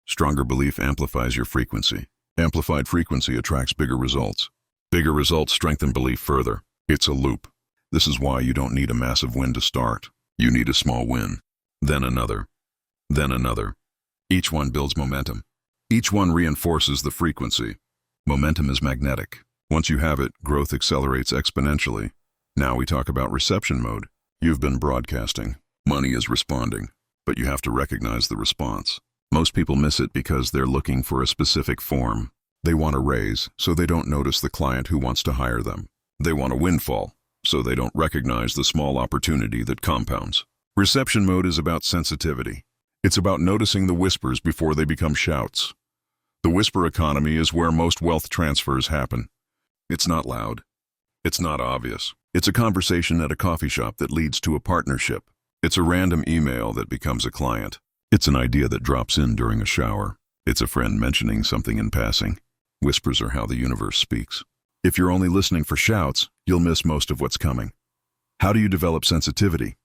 Stronger belief amplifies your frequency. Amplified frequency attracts bigger results. Bigger results strengthen belief further. It's a loop. This is why you don't need a massive win to start. You need a small win. Then another. Then another. Each one builds momentum. Each one reinforces the frequency. Momentum is magnetic. Once you have it, growth accelerates exponentially. Now we talk about reception mode. You've been broadcasting. Money is responding. But you have to recognize the response. Most people miss it because they're looking for a specific form. They want a raise, so they don't notice the client who wants to hire them. They want a windfall, so they don't recognize the small opportunity that compounds. Reception mode is about sensitivity. It's about noticing the whispers before they become shouts. The whisper economy is where most wealth transfers happen. It's not loud. It's not obvious. It's a conversation at a coffee shop that leads to a partnership. It's a random email that becomes a client. It's an idea that drops in during a shower. It's a friend mentioning something in passing. Whispers are how the universe speaks. If you're only listening for shouts, you'll miss most of what's coming. How do you develop sensitivity?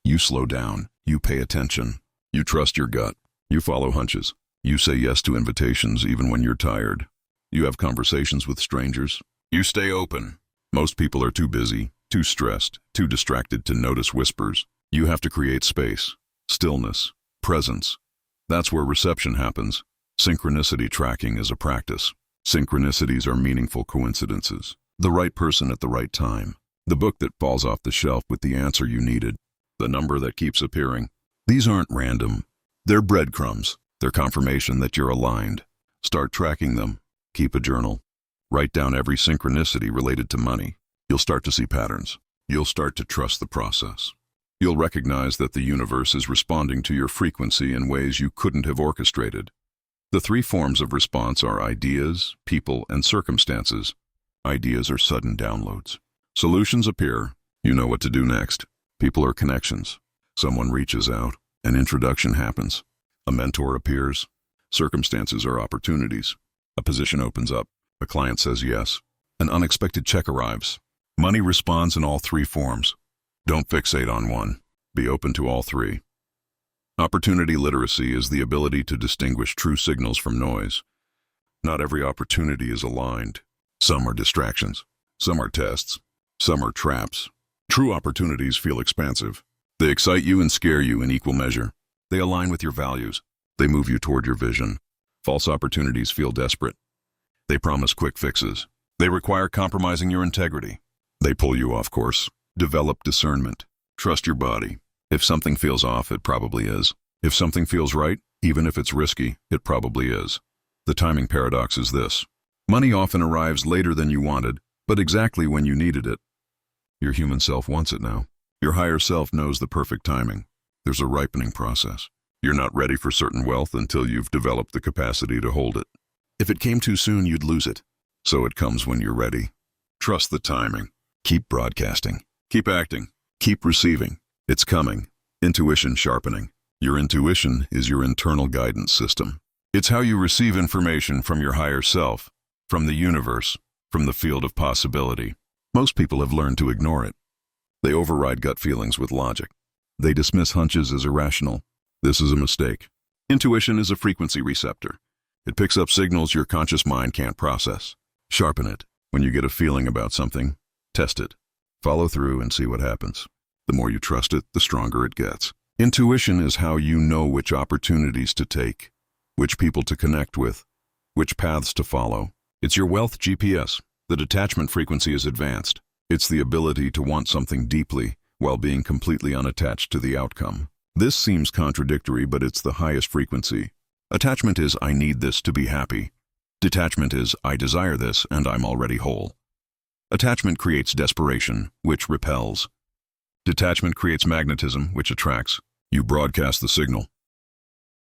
You slow down. You pay attention. You trust your gut. You follow hunches. You say yes to invitations even when you're tired. You have conversations with strangers. You stay open. Most people are too busy, too stressed, too distracted to notice whispers. You have to create space, stillness, presence. That's where reception happens. Synchronicity tracking is a practice. Synchronicities are meaningful coincidences. The right person at the right time. The book that falls off the shelf with the answer you needed. The number that keeps appearing. These aren't random. They're breadcrumbs. They're confirmation that you're aligned. Start tracking them. Keep a journal. Write down every synchronicity related to money. You'll start to see patterns. You'll start to trust the process. You'll recognize that the universe is responding to your frequency in ways you couldn't have orchestrated. The three forms of response are ideas, people, and circumstances. Ideas are sudden downloads. Solutions appear. You know what to do next. People are connections. Someone reaches out. An introduction happens. A mentor appears. Circumstances are opportunities. A position opens up. A client says yes. An unexpected check arrives. Money responds in all three forms. Don't fixate on one. Be open to all three. Opportunity literacy is the ability to distinguish true signals from noise. Not every opportunity is aligned. Some are distractions. Some are tests. Some are traps. True opportunities feel expansive. They excite you and scare you in equal measure. They align with your values. They move you toward your vision. False opportunities feel desperate. They promise quick fixes. They require compromising your integrity. They pull you off course. Develop discernment. Trust your body. If something feels off, it probably is. If something feels right, even if it's risky, it probably is. The timing paradox is this. Money often arrives later than you wanted, but exactly when you needed it. Your human self wants it now. Your higher self knows the perfect timing. There's a ripening process. You're not ready for certain wealth until you've developed the capacity to hold it. If it came too soon, you'd lose it. So it comes when you're ready. Trust the timing. Keep broadcasting. Keep acting. Keep receiving. It's coming. Intuition sharpening. Your intuition is your internal guidance system. It's how you receive information from your higher self, from the universe, from the field of possibility. Most people have learned to ignore it. They override gut feelings with logic. They dismiss hunches as irrational. This is a mistake. Intuition is a frequency receptor. It picks up signals your conscious mind can't process. Sharpen it. When you get a feeling about something, test it. Follow through and see what happens. The more you trust it, the stronger it gets. Intuition is how you know which opportunities to take, which people to connect with, which paths to follow. It's your wealth GPS. The detachment frequency is advanced. It's the ability to want something deeply while being completely unattached to the outcome. This seems contradictory, but it's the highest frequency. Attachment is, I need this to be happy. Detachment is, I desire this and I'm already whole. Attachment creates desperation, which repels. Detachment creates magnetism, which attracts. You broadcast the signal.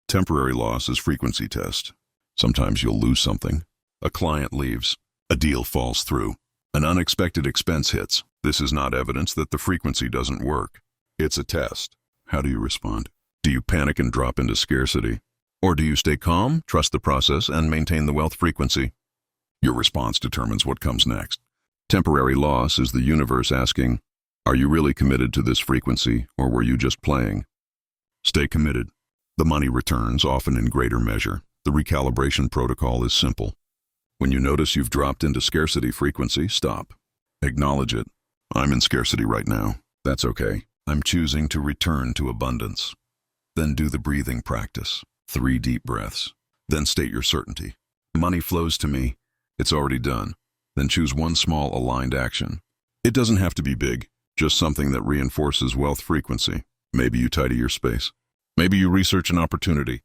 Temporary loss is frequency test. Sometimes you'll lose something. A client leaves. A deal falls through. An unexpected expense hits. This is not evidence that the frequency doesn't work. It's a test. How do you respond? Do you panic and drop into scarcity? Or do you stay calm, trust the process, and maintain the wealth frequency? Your response determines what comes next. Temporary loss is the universe asking, are you really committed to this frequency, or were you just playing? Stay committed. The money returns, often in greater measure. The recalibration protocol is simple. When you notice you've dropped into scarcity frequency, stop. Acknowledge it. I'm in scarcity right now. That's okay. I'm choosing to return to abundance. Then do the breathing practice. 3 deep breaths. Then state your certainty. Money flows to me. It's already done. Then choose one small aligned action. It doesn't have to be big, just something that reinforces wealth frequency. Maybe you tidy your space. Maybe you research an opportunity.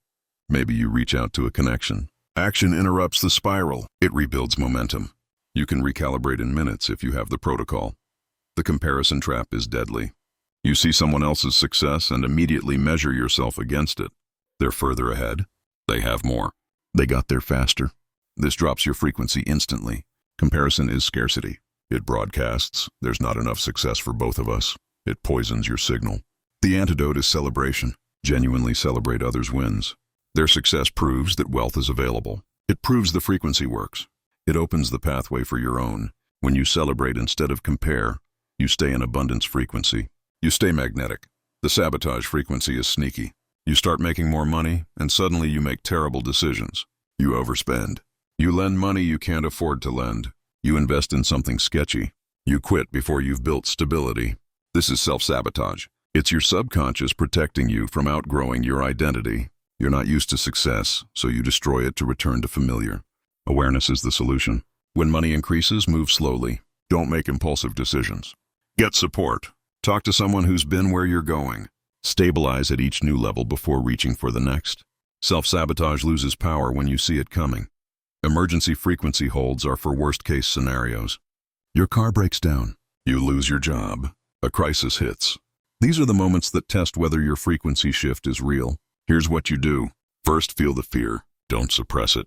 Maybe you reach out to a connection. Action interrupts the spiral. It rebuilds momentum. You can recalibrate in minutes if you have the protocol. The comparison trap is deadly. You see someone else's success and immediately measure yourself against it. They're further ahead. They have more. They got there faster. This drops your frequency instantly. Comparison is scarcity. It broadcasts, there's not enough success for both of us. It poisons your signal. The antidote is celebration. Genuinely celebrate others' wins. Their success proves that wealth is available. It proves the frequency works. It opens the pathway for your own. When you celebrate instead of compare, you stay in abundance frequency. You stay magnetic. The sabotage frequency is sneaky. You start making more money, and suddenly you make terrible decisions. You overspend. You lend money you can't afford to lend. You invest in something sketchy. You quit before you've built stability. This is self-sabotage. It's your subconscious protecting you from outgrowing your identity. You're not used to success, so you destroy it to return to familiar. Awareness is the solution. When money increases, move slowly. Don't make impulsive decisions. Get support. Talk to someone who's been where you're going. Stabilize at each new level before reaching for the next. Self-sabotage loses power when you see it coming. Emergency frequency holds are for worst-case scenarios. Your car breaks down. You lose your job. A crisis hits. These are the moments that test whether your frequency shift is real. Here's what you do. First, feel the fear. Don't suppress it.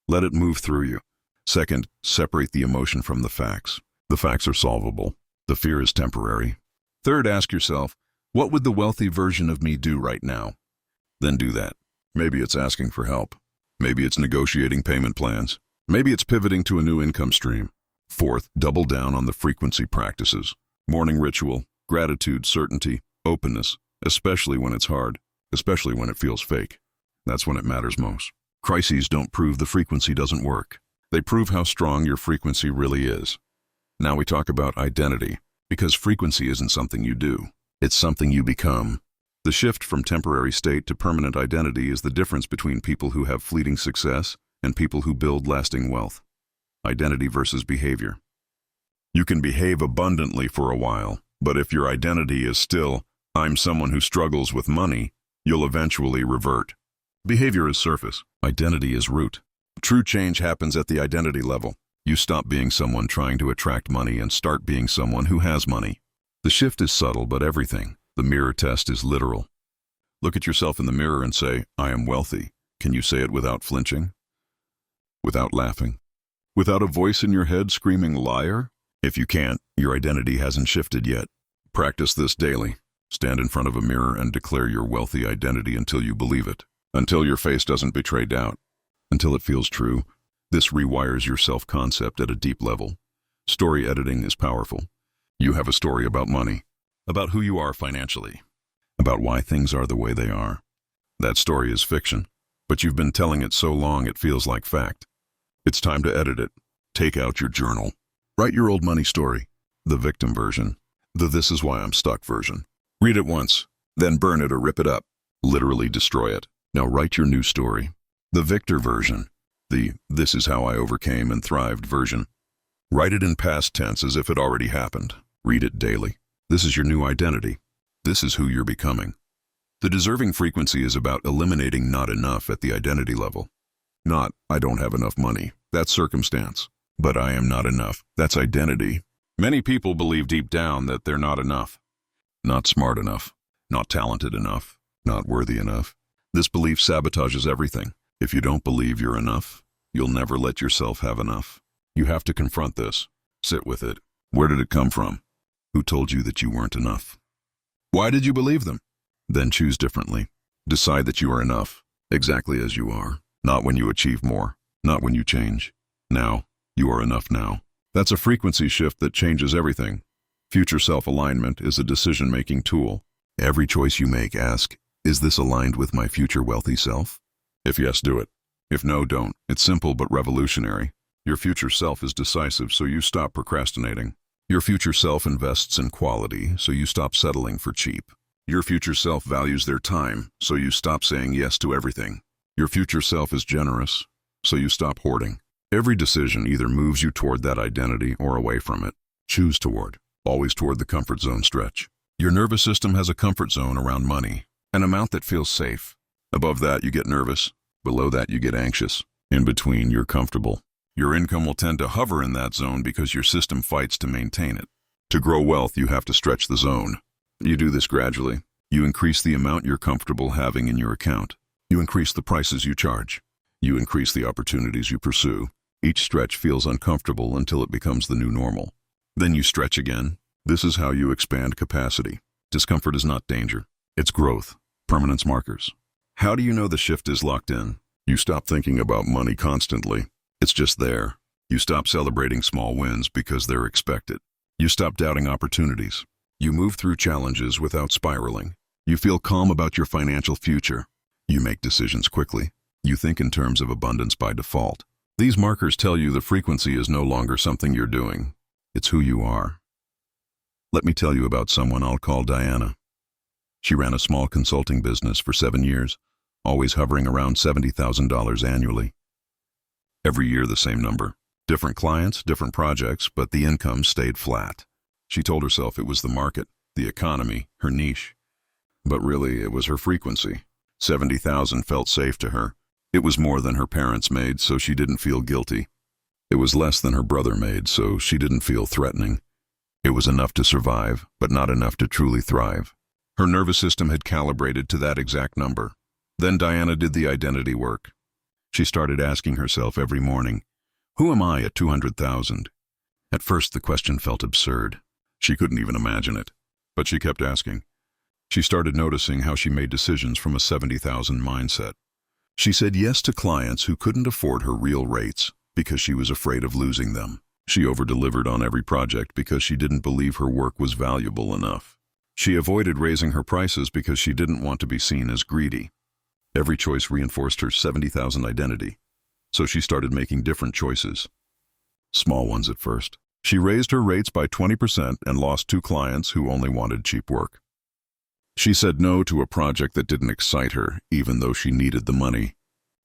Let it move through you. Second, separate the emotion from the facts. The facts are solvable. The fear is temporary. Third, ask yourself, what would the wealthy version of me do right now? Then do that. Maybe it's asking for help. Maybe it's negotiating payment plans. Maybe it's pivoting to a new income stream. Fourth, double down on the frequency practices. Morning ritual, gratitude, certainty, openness, especially when it's hard, especially when it feels fake. That's when it matters most. Crises don't prove the frequency doesn't work. They prove how strong your frequency really is. Now we talk about identity, because frequency isn't something you do. It's something you become. The shift from temporary state to permanent identity is the difference between people who have fleeting success and people who build lasting wealth. Identity versus behavior. You can behave abundantly for a while, but if your identity is still, I'm someone who struggles with money, you'll eventually revert. Behavior is surface. Identity is root. True change happens at the identity level. You stop being someone trying to attract money and start being someone who has money. The shift is subtle, but everything. The mirror test is literal. Look at yourself in the mirror and say, I am wealthy. Can you say it without flinching? Without laughing? Without a voice in your head screaming liar? If you can't, your identity hasn't shifted yet. Practice this daily. Stand in front of a mirror and declare your wealthy identity until you believe it. Until your face doesn't betray doubt. Until it feels true. This rewires your self-concept at a deep level. Story editing is powerful. You have a story about money, about who you are financially, about why things are the way they are. That story is fiction, but you've been telling it so long it feels like fact. It's time to edit it. Take out your journal. Write your old money story, the victim version, the this is why I'm stuck version. Read it once, then burn it or rip it up. Literally destroy it. Now write your new story, the victor version, the this is how I overcame and thrived version. Write it in past tense as if it already happened. Read it daily. This is your new identity. This is who you're becoming. The deserving frequency is about eliminating not enough at the identity level. Not, I don't have enough money. That's circumstance. But I am not enough. That's identity. Many people believe deep down that they're not enough. Not smart enough. Not talented enough. Not worthy enough. This belief sabotages everything. If you don't believe you're enough, you'll never let yourself have enough. You have to confront this. Sit with it. Where did it come from? Who told you that you weren't enough? Why did you believe them? Then choose differently. Decide that you are enough, exactly as you are. Not when you achieve more, not when you change. Now, you are enough now. That's a frequency shift that changes everything. Future self-alignment is a decision-making tool. Every choice you make, ask, is this aligned with my future wealthy self? If yes, do it. If no, don't. It's simple but revolutionary. Your future self is decisive, so you stop procrastinating. Your future self invests in quality, so you stop settling for cheap. Your future self values their time, so you stop saying yes to everything. Your future self is generous, so you stop hoarding. Every decision either moves you toward that identity or away from it. Choose toward, always toward the comfort zone stretch. Your nervous system has a comfort zone around money, an amount that feels safe. Above that, you get nervous. Below that, you get anxious. In between, you're comfortable. Your income will tend to hover in that zone because your system fights to maintain it. To grow wealth, you have to stretch the zone. You do this gradually. You increase the amount you're comfortable having in your account. You increase the prices you charge. You increase the opportunities you pursue. Each stretch feels uncomfortable until it becomes the new normal. Then you stretch again. This is how you expand capacity. Discomfort is not danger. It's growth. Permanence markers. How do you know the shift is locked in? You stop thinking about money constantly. It's just there. You stop celebrating small wins because they're expected. You stop doubting opportunities. You move through challenges without spiraling. You feel calm about your financial future. You make decisions quickly. You think in terms of abundance by default. These markers tell you the frequency is no longer something you're doing. It's who you are. Let me tell you about someone I'll call Diana. She ran a small consulting business for 7 years. always hovering around $70,000 annually. Every year the same number. Different clients, different projects, but the income stayed flat. She told herself it was the market, the economy, her niche. But really, it was her frequency. 70,000 felt safe to her. It was more than her parents made, so she didn't feel guilty. It was less than her brother made, so she didn't feel threatening. It was enough to survive, but not enough to truly thrive. Her nervous system had calibrated to that exact number. Then Diana did the identity work. She started asking herself every morning, who am I at 200,000? At first the question felt absurd. She couldn't even imagine it. But she kept asking. She started noticing how she made decisions from a 70,000 mindset. She said yes to clients who couldn't afford her real rates because she was afraid of losing them. She over-delivered on every project because she didn't believe her work was valuable enough. She avoided raising her prices because she didn't want to be seen as greedy. Every choice reinforced her 70,000 identity, so she started making different choices. Small ones at first. She raised her rates by 20% and lost 2 clients who only wanted cheap work. She said no to a project that didn't excite her, even though she needed the money.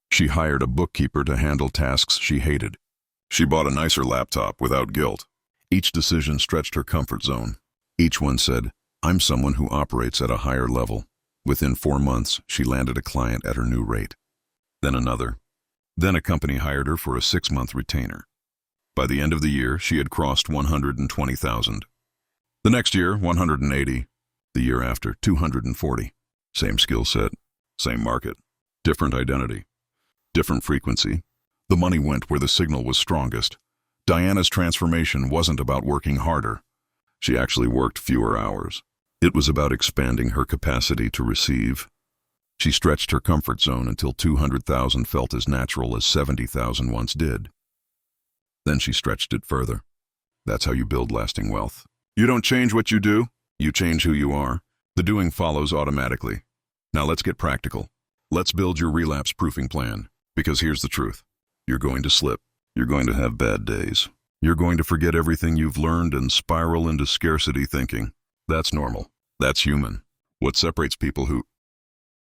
She hired a bookkeeper to handle tasks she hated. She bought a nicer laptop without guilt. Each decision stretched her comfort zone. Each one said, I'm someone who operates at a higher level. Within 4 months, she landed a client at her new rate. Then another. Then a company hired her for a 6-month retainer. By the end of the year, she had crossed 120,000. The next year, 180. The year after, 240. Same skill set, same market, different identity, different frequency. The money went where the signal was strongest. Diana's transformation wasn't about working harder. She actually worked fewer hours. It was about expanding her capacity to receive. She stretched her comfort zone until 200,000 felt as natural as 70,000 once did. Then she stretched it further. That's how you build lasting wealth. You don't change what you do, you change who you are. The doing follows automatically. Now let's get practical. Let's build your relapse-proofing plan. Because here's the truth. You're going to slip. You're going to have bad days. You're going to forget everything you've learned and spiral into scarcity thinking. That's normal. That's human. What separates people who...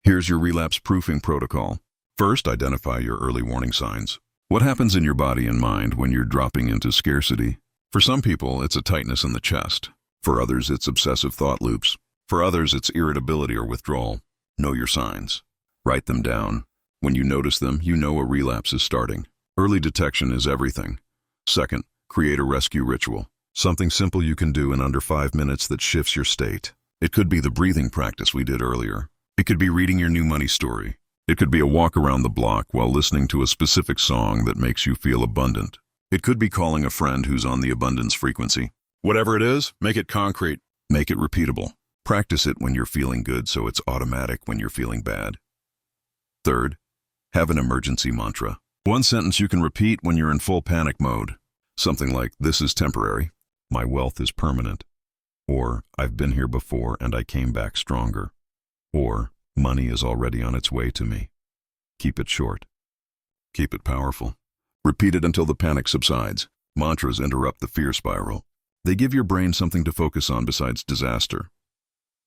Here's your relapse-proofing protocol. First, identify your early warning signs. What happens in your body and mind when you're dropping into scarcity? For some people, it's a tightness in the chest. For others, it's obsessive thought loops. For others, it's irritability or withdrawal. Know your signs. Write them down. When you notice them, you know a relapse is starting. Early detection is everything. Second, create a rescue ritual. Something simple you can do in under 5 minutes that shifts your state. It could be the breathing practice we did earlier. It could be reading your new money story. It could be a walk around the block while listening to a specific song that makes you feel abundant. It could be calling a friend who's on the abundance frequency. Whatever it is, make it concrete. Make it repeatable. Practice it when you're feeling good so it's automatic when you're feeling bad. Third, have an emergency mantra. One sentence you can repeat when you're in full panic mode. Something like, this is temporary, my wealth is permanent. Or, I've been here before and I came back stronger. Or, money is already on its way to me. Keep it short. Keep it powerful. Repeat it until the panic subsides. Mantras interrupt the fear spiral. They give your brain something to focus on besides disaster.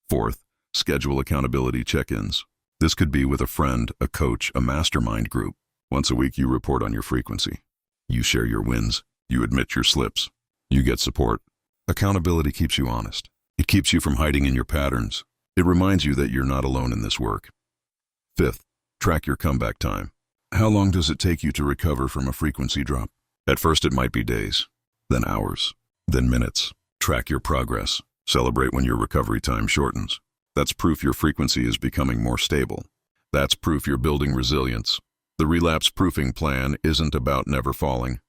Fourth, schedule accountability check-ins. This could be with a friend, a coach, a mastermind group. Once a week you report on your frequency. You share your wins. You admit your slips. You get support. Accountability keeps you honest. It keeps you from hiding in your patterns. It reminds you that you're not alone in this work. Fifth, track your comeback time. How long does it take you to recover from a frequency drop? At first it might be days, then hours, then minutes. Track your progress. Celebrate when your recovery time shortens. That's proof your frequency is becoming more stable. That's proof you're building resilience. The relapse-proofing plan isn't about never falling.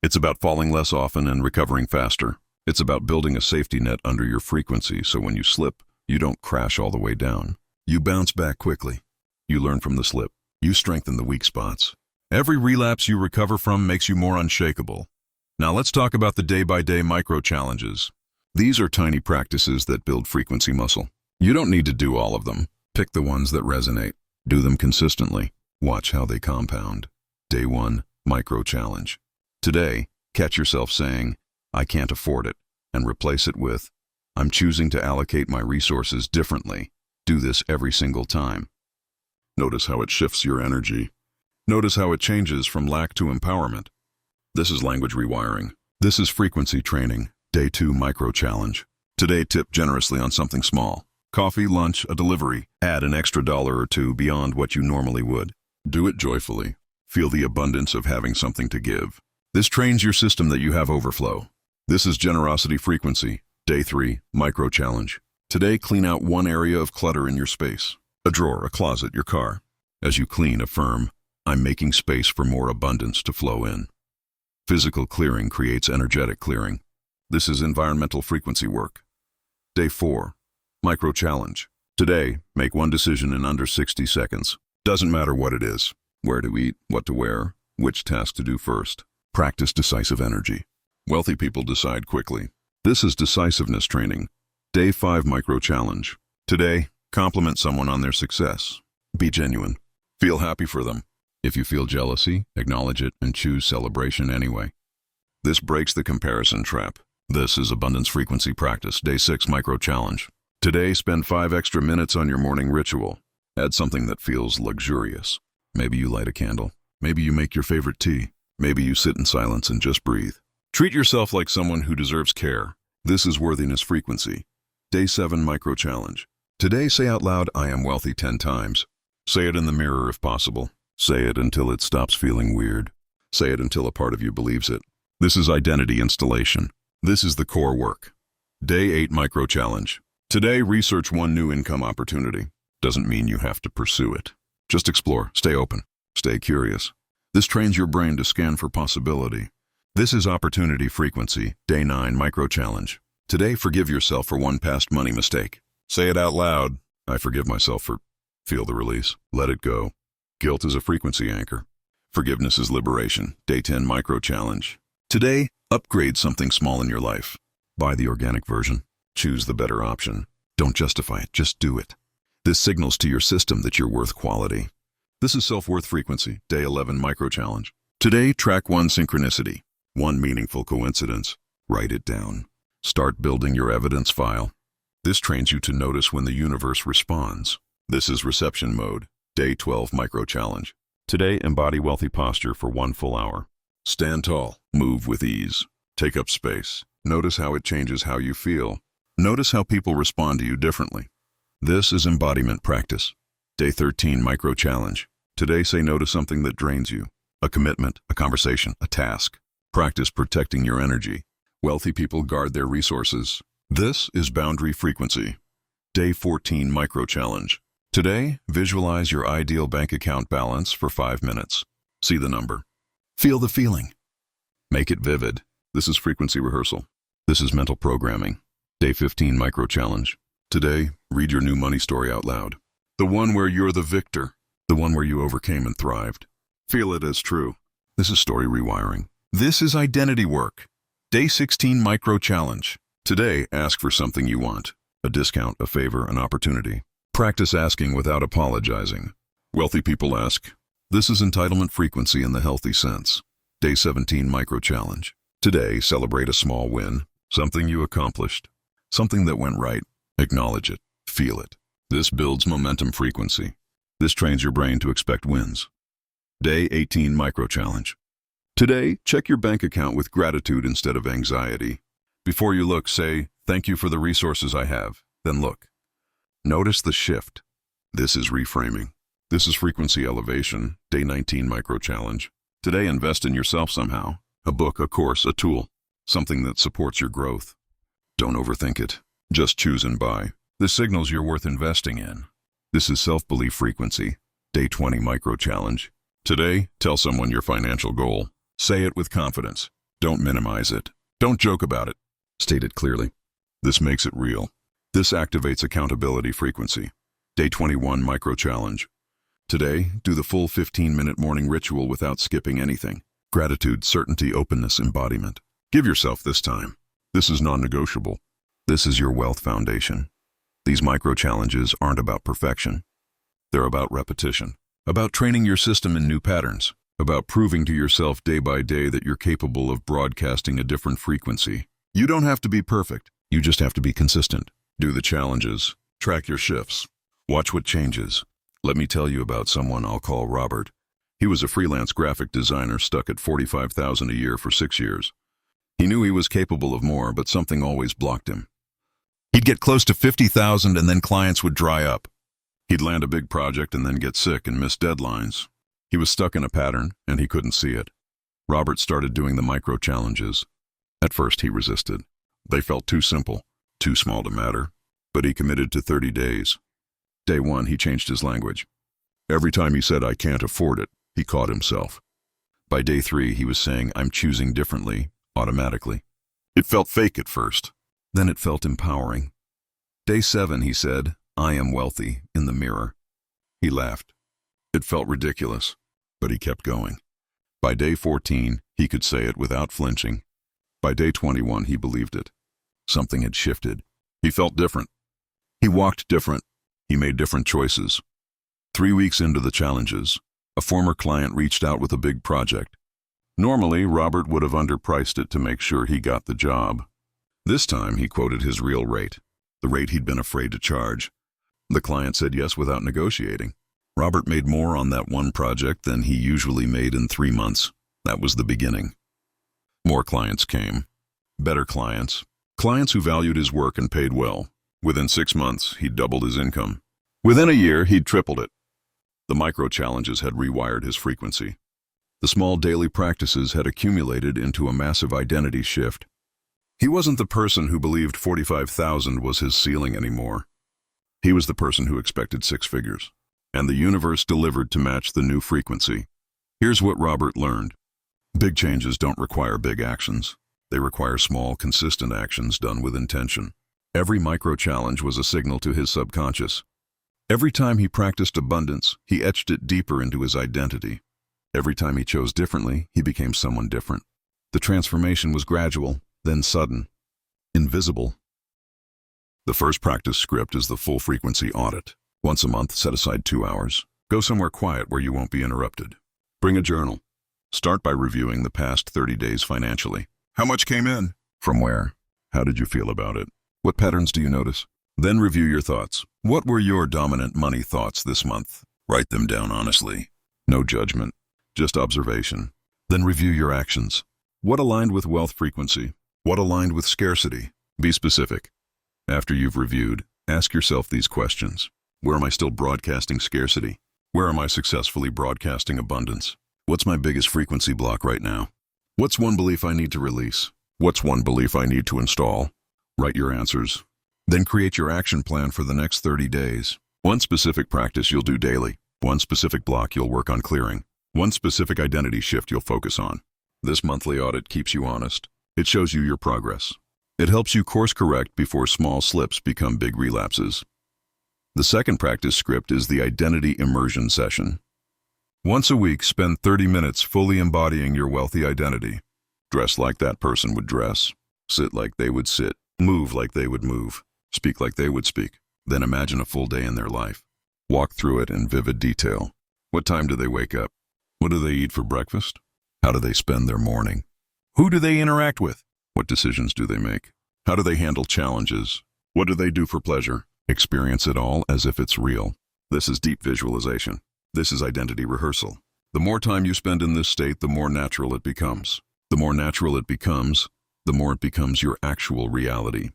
It's about falling less often and recovering faster. It's about building a safety net under your frequency so when you slip, you don't crash all the way down. You bounce back quickly. You learn from the slip. You strengthen the weak spots. Every relapse you recover from makes you more unshakable. Now let's talk about the day-by-day micro-challenges. These are tiny practices that build frequency muscle. You don't need to do all of them. Pick the ones that resonate. Do them consistently. Watch how they compound. Day 1, micro-challenge. Today, catch yourself saying, I can't afford it, and replace it with, I'm choosing to allocate my resources differently. Do this every single time. Notice how it shifts your energy. Notice how it changes from lack to empowerment. This is language rewiring. This is frequency training. Day 2 micro challenge. Today, tip generously on something small. Coffee, lunch, a delivery. Add an extra $1 or $2 beyond what you normally would. Do it joyfully. Feel the abundance of having something to give. This trains your system that you have overflow. This is generosity frequency. Day 3 micro challenge. Today, clean out one area of clutter in your space. A drawer, a closet, your car. As you clean, affirm, I'm making space for more abundance to flow in. Physical clearing creates energetic clearing. This is environmental frequency work. Day 4 micro challenge. Today, make one decision in under 60 seconds. Doesn't matter what it is. Where to eat, what to wear, which task to do first. Practice decisive energy. Wealthy people decide quickly. This is decisiveness training. Day 5 micro challenge. Today, compliment someone on their success. Be genuine. Feel happy for them. If you feel jealousy, acknowledge it and choose celebration anyway. This breaks the comparison trap. This is abundance frequency practice. Day 6 micro challenge. Today, spend 5 extra minutes on your morning ritual. Add something that feels luxurious. Maybe you light a candle. Maybe you make your favorite tea. Maybe you sit in silence and just breathe. Treat yourself like someone who deserves care. This is worthiness frequency. Day 7 micro challenge. Today, say out loud, I am wealthy 10 times. Say it in the mirror if possible. Say it until it stops feeling weird. Say it until a part of you believes it. This is identity installation. This is the core work. Day 8 micro challenge. Today, research one new income opportunity. Doesn't mean you have to pursue it. Just explore, stay open, stay curious. This trains your brain to scan for possibility. This is opportunity frequency. Day 9 micro challenge. Today, forgive yourself for one past money mistake. Say it out loud. I forgive myself for... Feel the release. Let it go. Guilt is a frequency anchor. Forgiveness is liberation. Day 10 micro challenge. Today, upgrade something small in your life. Buy the organic version. Choose the better option. Don't justify it, just do it. This signals to your system that you're worth quality. This is self-worth frequency. Day 11 micro challenge. Today, track one synchronicity. One meaningful coincidence. Write it down. Start building your evidence file. This trains you to notice when the universe responds. This is reception mode. Day 12 micro challenge. Today, embody wealthy posture for 1 full hour. Stand tall. Move with ease. Take up space. Notice how it changes how you feel. Notice how people respond to you differently. This is embodiment practice. Day 13 micro challenge. Today, say no to something that drains you. A commitment, a conversation, a task. Practice protecting your energy. Wealthy people guard their resources. This is boundary frequency. Day 14 micro challenge. Today, visualize your ideal bank account balance for 5 minutes. See the number. Feel the feeling. Make it vivid. This is frequency rehearsal. This is mental programming. Day 15 micro challenge. Today, read your new money story out loud. The one where you're the victor. The one where you overcame and thrived. Feel it as true. This is story rewiring. This is identity work. Day 16 micro challenge. Today, ask for something you want. A discount, a favor, an opportunity. Practice asking without apologizing. Wealthy people ask. This is entitlement frequency in the healthy sense. Day 17 micro challenge. Today, celebrate a small win. Something you accomplished. Something that went right. Acknowledge it. Feel it. This builds momentum frequency. This trains your brain to expect wins. Day 18 micro challenge. Today, check your bank account with gratitude instead of anxiety. Before you look, say, thank you for the resources I have. Then look. Notice the shift. This is reframing. This is frequency elevation. Day 19 micro challenge. Today, invest in yourself somehow. A book, a course, a tool. Something that supports your growth. Don't overthink it. Just choose and buy. This signals you're worth investing in. This is self-belief frequency. Day 20 micro challenge. Today, tell someone your financial goal. Say it with confidence. Don't minimize it. Don't joke about it. State it clearly. This makes it real. This activates accountability frequency. Day 21 micro challenge. Today, do the full 15-minute morning ritual without skipping anything. Gratitude, certainty, openness, embodiment. Give yourself this time. This is non-negotiable. This is your wealth foundation. These micro challenges aren't about perfection. They're about repetition, about training your system in new patterns, about proving to yourself day by day that you're capable of broadcasting a different frequency. You don't have to be perfect. You just have to be consistent. Do the challenges. Track your shifts. Watch what changes. Let me tell you about someone I'll call Robert. He was a freelance graphic designer stuck at $45,000 a year for 6 years. He knew he was capable of more, but something always blocked him. He'd get close to $50,000 and then clients would dry up. He'd land a big project and then get sick and miss deadlines. He was stuck in a pattern, and he couldn't see it. Robert started doing the micro-challenges. At first, he resisted. They felt too simple, too small to matter. But he committed to 30 days. Day 1, he changed his language. Every time he said, "I can't afford it," he caught himself. By day 3, he was saying, "I'm choosing differently," automatically. It felt fake at first. Then it felt empowering. Day 7, he said, "I am wealthy," in the mirror. He laughed. It felt ridiculous, but he kept going. By day 14, he could say it without flinching. By day 21, he believed it. Something had shifted. He felt different. He walked different. He made different choices. 3 weeks into the challenges, a former client reached out with a big project. Normally, Robert would have underpriced it to make sure he got the job. This time, he quoted his real rate, the rate he'd been afraid to charge. The client said yes without negotiating. Robert made more on that one project than he usually made in 3 months. That was the beginning. More clients came. Better clients. Clients who valued his work and paid well. Within 6 months, he'd doubled his income. Within a year, he'd tripled it. The micro-challenges had rewired his frequency. The small daily practices had accumulated into a massive identity shift. He wasn't the person who believed 45,000 was his ceiling anymore. He was the person who expected 6 figures. And the universe delivered to match the new frequency. Here's what Robert learned. Big changes don't require big actions. They require small, consistent actions done with intention. Every micro-challenge was a signal to his subconscious. Every time he practiced abundance, he etched it deeper into his identity. Every time he chose differently, he became someone different. The transformation was gradual, then sudden, invisible. The first practice script is the full frequency audit. Once a month, set aside 2 hours. Go somewhere quiet where you won't be interrupted. Bring a journal. Start by reviewing the past 30 days financially. How much came in? From where? How did you feel about it? What patterns do you notice? Then review your thoughts. What were your dominant money thoughts this month? Write them down honestly. No judgment, just observation. Then review your actions. What aligned with wealth frequency? What aligned with scarcity? Be specific. After you've reviewed, ask yourself these questions. Where am I still broadcasting scarcity? Where am I successfully broadcasting abundance? What's my biggest frequency block right now? What's one belief I need to release? What's one belief I need to install? Write your answers. Then create your action plan for the next 30 days. One specific practice you'll do daily. One specific block you'll work on clearing. One specific identity shift you'll focus on. This monthly audit keeps you honest. It shows you your progress. It helps you course correct before small slips become big relapses. The second practice script is the identity immersion session. Once a week, spend 30 minutes fully embodying your wealthy identity. Dress like that person would dress. Sit like they would sit. Move like they would move. Speak like they would speak. Then imagine a full day in their life. Walk through it in vivid detail. What time do they wake up? What do they eat for breakfast? How do they spend their morning? Who do they interact with? What decisions do they make? How do they handle challenges? What do they do for pleasure? Experience it all as if it's real. This is deep visualization. This is identity rehearsal. The more time you spend in this state, the more natural it becomes. The more natural it becomes, the more it becomes your actual reality.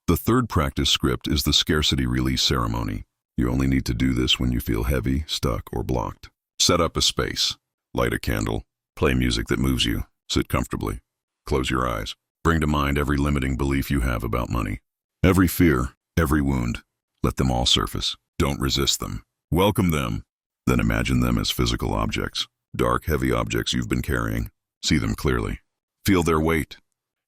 The third practice script is the scarcity release ceremony. You only need to do this when you feel heavy, stuck, or blocked. Set up a space. Light a candle. Play music that moves you. Sit comfortably. Close your eyes. Bring to mind every limiting belief you have about money. Every fear, every wound. Let them all surface. Don't resist them. Welcome them. Then imagine them as physical objects. Dark, heavy objects you've been carrying. See them clearly. Feel their weight.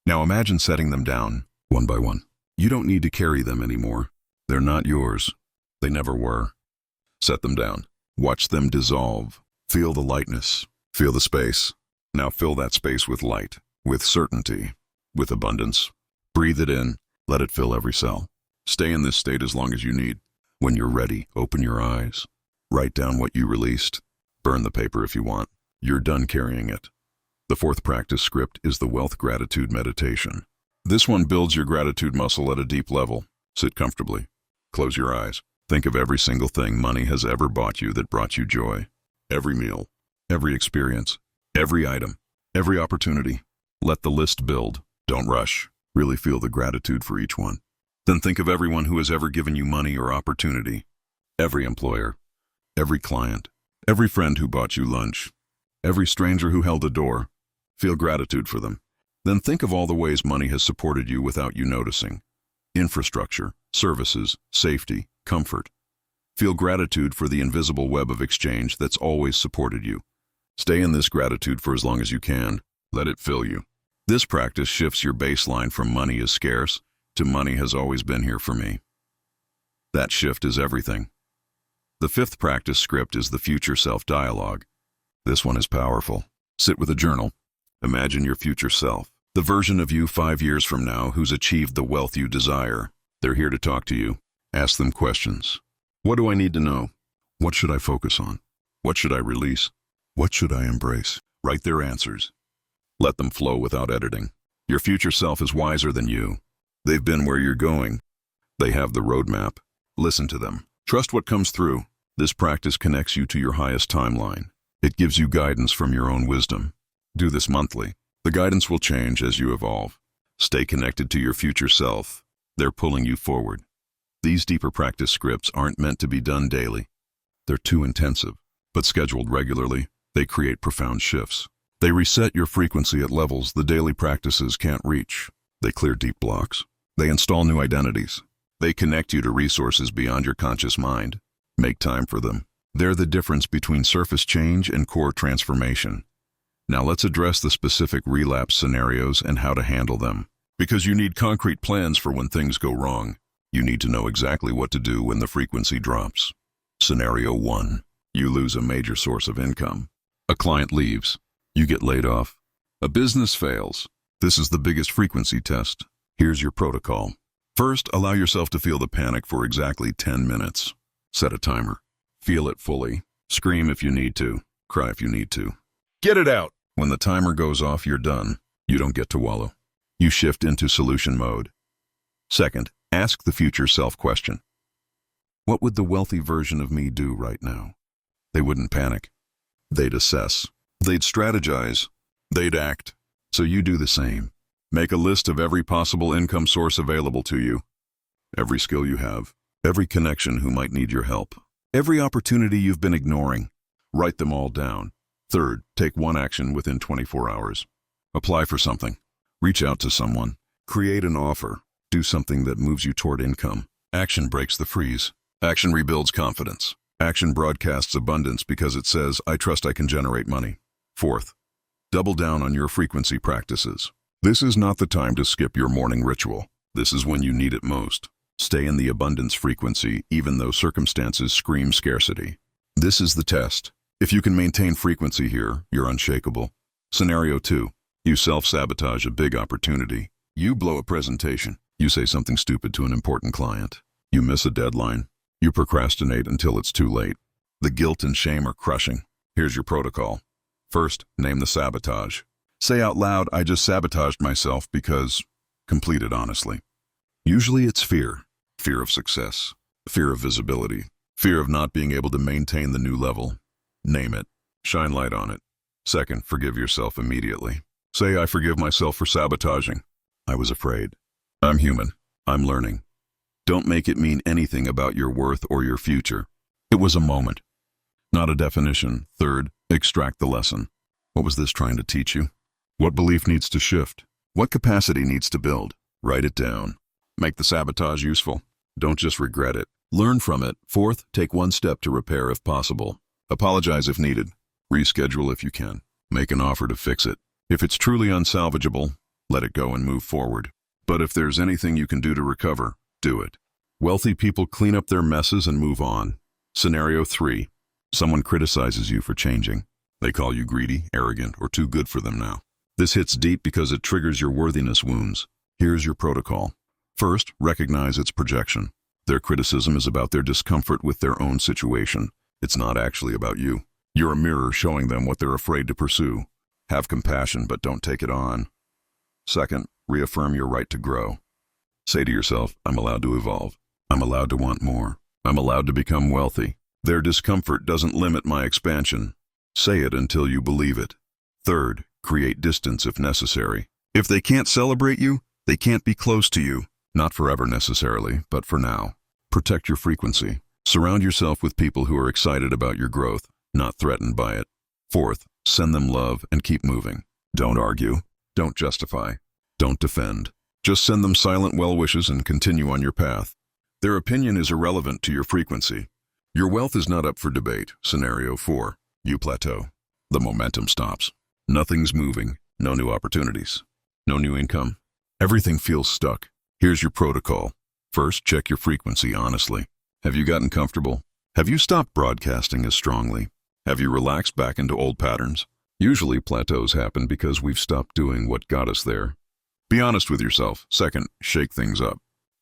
Now imagine setting them down, one by one. You don't need to carry them anymore. They're not yours. They never were. Set them down. Watch them dissolve. Feel the lightness. Feel the space. Now fill that space with light, with certainty, with abundance. Breathe it in. Let it fill every cell. Stay in this state as long as you need. When you're ready, open your eyes. Write down what you released. Burn the paper if you want. You're done carrying it. The fourth practice script is the wealth gratitude meditation. This one builds your gratitude muscle at a deep level. Sit comfortably. Close your eyes. Think of every single thing money has ever bought you that brought you joy. Every meal, every experience, every item, every opportunity. Let the list build. Don't rush. Really feel the gratitude for each one. Then think of everyone who has ever given you money or opportunity. Every employer, every client, every friend who bought you lunch, every stranger who held a door. Feel gratitude for them. Then think of all the ways money has supported you without you noticing. Infrastructure, services, safety, comfort. Feel gratitude for the invisible web of exchange that's always supported you. Stay in this gratitude for as long as you can. Let it fill you. This practice shifts your baseline from money is scarce to money has always been here for me. That shift is everything. The fifth practice script is the future self dialogue. This one is powerful. Sit with a journal. Imagine your future self, the version of you 5 years from now who's achieved the wealth you desire. They're here to talk to you. Ask them questions. What do I need to know? What should I focus on? What should I release? What should I embrace? Write their answers. Let them flow without editing. Your future self is wiser than you. They've been where you're going. They have the roadmap. Listen to them. Trust what comes through. This practice connects you to your highest timeline. It gives you guidance from your own wisdom. Do this monthly. The guidance will change as you evolve. Stay connected to your future self. They're pulling you forward. These deeper practice scripts aren't meant to be done daily. They're too intensive, but scheduled regularly, they create profound shifts. They reset your frequency at levels the daily practices can't reach. They clear deep blocks. They install new identities. They connect you to resources beyond your conscious mind. Make time for them. They're the difference between surface change and core transformation. Now let's address the specific relapse scenarios and how to handle them. Because you need concrete plans for when things go wrong. You need to know exactly what to do when the frequency drops. Scenario 1. You lose a major source of income. A client leaves. You get laid off. A business fails. This is the biggest frequency test. Here's your protocol. First, allow yourself to feel the panic for exactly 10 minutes. Set a timer. Feel it fully. Scream if you need to. Cry if you need to. Get it out. When the timer goes off, you're done. You don't get to wallow. You shift into solution mode. Second, ask the future self question. What would the wealthy version of me do right now? They wouldn't panic. They'd assess. They'd strategize. They'd act. So you do the same. Make a list of every possible income source available to you. Every skill you have. Every connection who might need your help. Every opportunity you've been ignoring. Write them all down. Third, take one action within 24 hours. Apply for something. Reach out to someone. Create an offer. Do something that moves you toward income. Action breaks the freeze. Action rebuilds confidence. Action broadcasts abundance because it says, I trust I can generate money. Fourth, double down on your frequency practices. This is not the time to skip your morning ritual. This is when you need it most. Stay in the abundance frequency even though circumstances scream scarcity. This is the test. If you can maintain frequency here, you're unshakable. Scenario 2. You self-sabotage a big opportunity. You blow a presentation. You say something stupid to an important client. You miss a deadline. You procrastinate until it's too late. The guilt and shame are crushing. Here's your protocol. First, name the sabotage. Say out loud, I just sabotaged myself because... Complete it honestly. Usually it's fear. Fear of success. Fear of visibility. Fear of not being able to maintain the new level. Name it. Shine light on it. Second, forgive yourself immediately. Say, I forgive myself for sabotaging. I was afraid. I'm human. I'm learning. Don't make it mean anything about your worth or your future. It was a moment, not a definition. Third, extract the lesson. What was this trying to teach you? What belief needs to shift? What capacity needs to build? Write it down. Make the sabotage useful. Don't just regret it. Learn from it. Fourth, take one step to repair if possible. Apologize if needed. Reschedule if you can. Make an offer to fix it. If it's truly unsalvageable, let it go and move forward. But if there's anything you can do to recover, do it. Wealthy people clean up their messes and move on. Scenario 3. Someone criticizes you for changing. They call you greedy, arrogant, or too good for them now. This hits deep because it triggers your worthiness wounds. Here's your protocol. First, recognize its projection. Their criticism is about their discomfort with their own situation. It's not actually about you. You're a mirror showing them what they're afraid to pursue. Have compassion, but don't take it on. Second, reaffirm your right to grow. Say to yourself, I'm allowed to evolve. I'm allowed to want more. I'm allowed to become wealthy. Their discomfort doesn't limit my expansion. Say it until you believe it. Third, create distance if necessary. If they can't celebrate you, they can't be close to you. Not forever necessarily, but for now. Protect your frequency. Surround yourself with people who are excited about your growth, not threatened by it. Fourth, send them love and keep moving. Don't argue. Don't justify. Don't defend. Just send them silent well wishes and continue on your path. Their opinion is irrelevant to your frequency. Your wealth is not up for debate. Scenario 4. You plateau. The momentum stops. Nothing's moving. No new opportunities. No new income. Everything feels stuck. Here's your protocol. First, check your frequency honestly. Have you gotten comfortable? Have you stopped broadcasting as strongly? Have you relaxed back into old patterns? Usually plateaus happen because we've stopped doing what got us there. Be honest with yourself. Second, shake things up.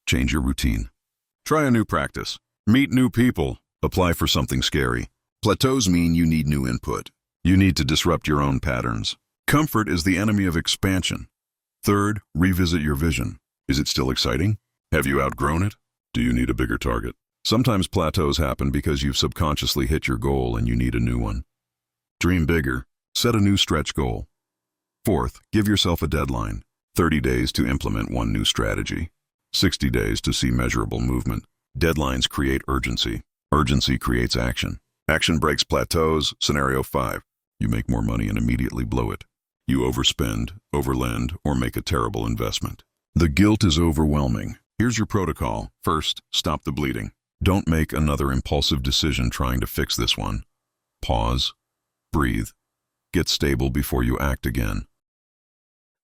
Change your routine. Try a new practice. Meet new people. Apply for something scary. Plateaus mean you need new input. You need to disrupt your own patterns. Comfort is the enemy of expansion. Third, revisit your vision. Is it still exciting? Have you outgrown it? Do you need a bigger target? Sometimes plateaus happen because you've subconsciously hit your goal and you need a new one. Dream bigger. Set a new stretch goal. Fourth, give yourself a deadline. 30 days to implement one new strategy. 60 days to see measurable movement. Deadlines create urgency. Urgency creates action. Action breaks plateaus. Scenario 5. You make more money and immediately blow it. You overspend, overlend, or make a terrible investment. The guilt is overwhelming. Here's your protocol. First, stop the bleeding. Don't make another impulsive decision trying to fix this one. Pause. Breathe. Get stable before you act again.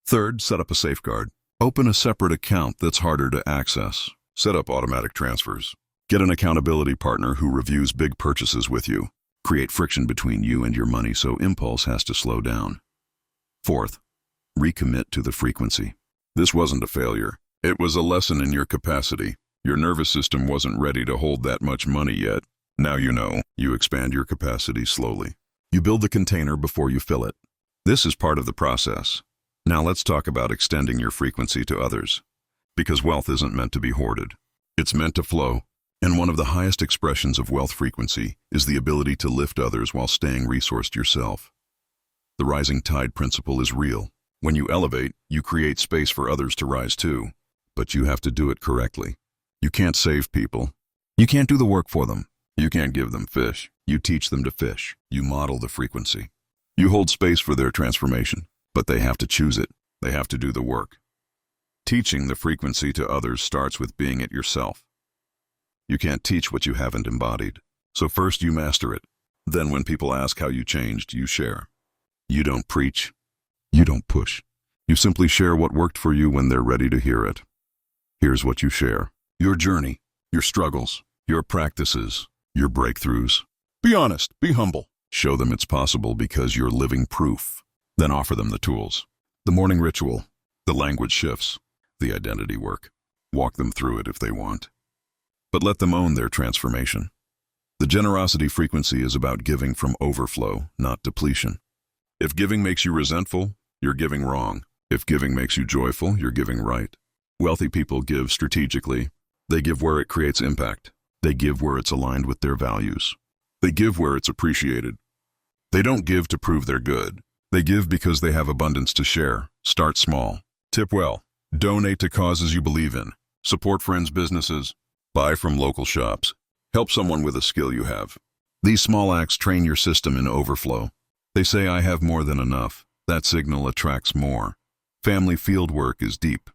Third, set up a safeguard. Open a separate account that's harder to access. Set up automatic transfers. Get an accountability partner who reviews big purchases with you. Create friction between you and your money so impulse has to slow down. Fourth, recommit to the frequency. This wasn't a failure. It was a lesson in your capacity. Your nervous system wasn't ready to hold that much money yet. Now you know. You expand your capacity slowly. You build the container before you fill it. This is part of the process. Now let's talk about extending your frequency to others. Because wealth isn't meant to be hoarded. It's meant to flow. And one of the highest expressions of wealth frequency is the ability to lift others while staying resourced yourself. The rising tide principle is real. When you elevate, you create space for others to rise too. But you have to do it correctly. You can't save people. You can't do the work for them. You can't give them fish. You teach them to fish. You model the frequency. You hold space for their transformation, but they have to choose it. They have to do the work. Teaching the frequency to others starts with being it yourself. You can't teach what you haven't embodied. So first you master it. Then when people ask how you changed, you share. You don't preach. You don't push. You simply share what worked for you when they're ready to hear it. Here's what you share. Your journey, your struggles, your practices, your breakthroughs. Be honest, be humble. Show them it's possible because you're living proof. Then offer them the tools. The morning ritual, the language shifts, the identity work. Walk them through it if they want. But let them own their transformation. The generosity frequency is about giving from overflow, not depletion. If giving makes you resentful, you're giving wrong. If giving makes you joyful, you're giving right. Wealthy people give strategically. They give where it creates impact. They give where it's aligned with their values. They give where it's appreciated. They don't give to prove they're good. They give because they have abundance to share. Start small. Tip well. Donate to causes you believe in. Support friends' businesses. Buy from local shops. Help someone with a skill you have. These small acts train your system in overflow. They say, I have more than enough. That signal attracts more. Family field work is deep.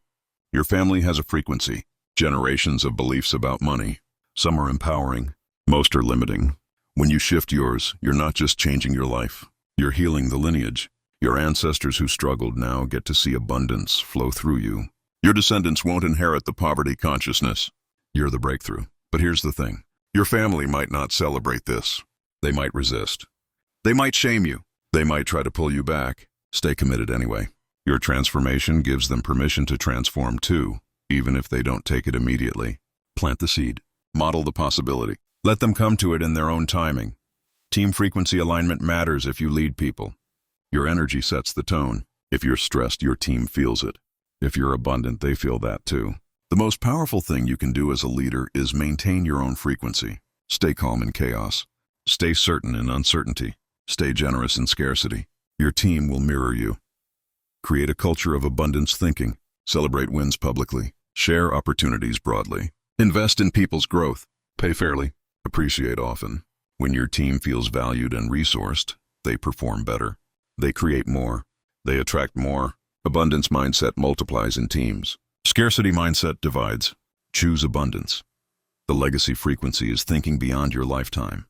Your family has a frequency. Generations of beliefs about money. Some are empowering. Most are limiting. When you shift yours, you're not just changing your life. You're healing the lineage. Your ancestors who struggled now get to see abundance flow through you. Your descendants won't inherit the poverty consciousness. You're the breakthrough. But here's the thing. Your family might not celebrate this. They might resist. They might shame you. They might try to pull you back. Stay committed anyway. Your transformation gives them permission to transform too, even if they don't take it immediately. Plant the seed. Model the possibility. Let them come to it in their own timing. Team frequency alignment matters if you lead people. Your energy sets the tone. If you're stressed, your team feels it. If you're abundant, they feel that too. The most powerful thing you can do as a leader is maintain your own frequency. Stay calm in chaos. Stay certain in uncertainty. Stay generous in scarcity. Your team will mirror you. Create a culture of abundance thinking. Celebrate wins publicly. Share opportunities broadly. Invest in people's growth. Pay fairly. Appreciate often. When your team feels valued and resourced, they perform better. They create more. They attract more. Abundance mindset multiplies in teams. Scarcity mindset divides. Choose abundance. The legacy frequency is thinking beyond your lifetime.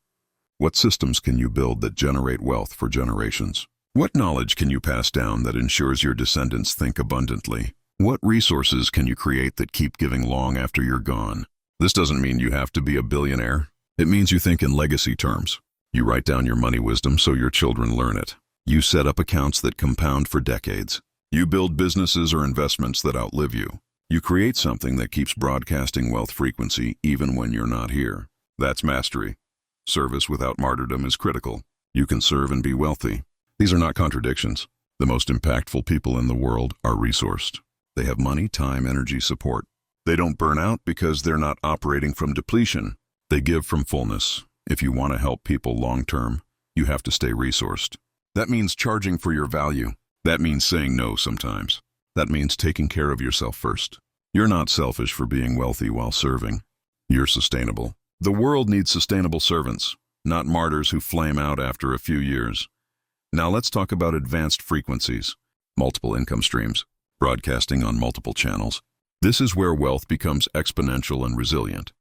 What systems can you build that generate wealth for generations? What knowledge can you pass down that ensures your descendants think abundantly? What resources can you create that keep giving long after you're gone? This doesn't mean you have to be a billionaire. It means you think in legacy terms. You write down your money wisdom so your children learn it. You set up accounts that compound for decades. You build businesses or investments that outlive you. You create something that keeps broadcasting wealth frequency even when you're not here. That's mastery. Service without martyrdom is critical. You can serve and be wealthy. These are not contradictions. The most impactful people in the world are resourced. They have money, time, energy, support. They don't burn out because they're not operating from depletion. They give from fullness. If you want to help people long-term, you have to stay resourced. That means charging for your value. That means saying no sometimes. That means taking care of yourself first. You're not selfish for being wealthy while serving. You're sustainable. The world needs sustainable servants, not martyrs who flame out after a few years. Now let's talk about advanced frequencies, multiple income streams, broadcasting on multiple channels. This is where wealth becomes exponential and resilient.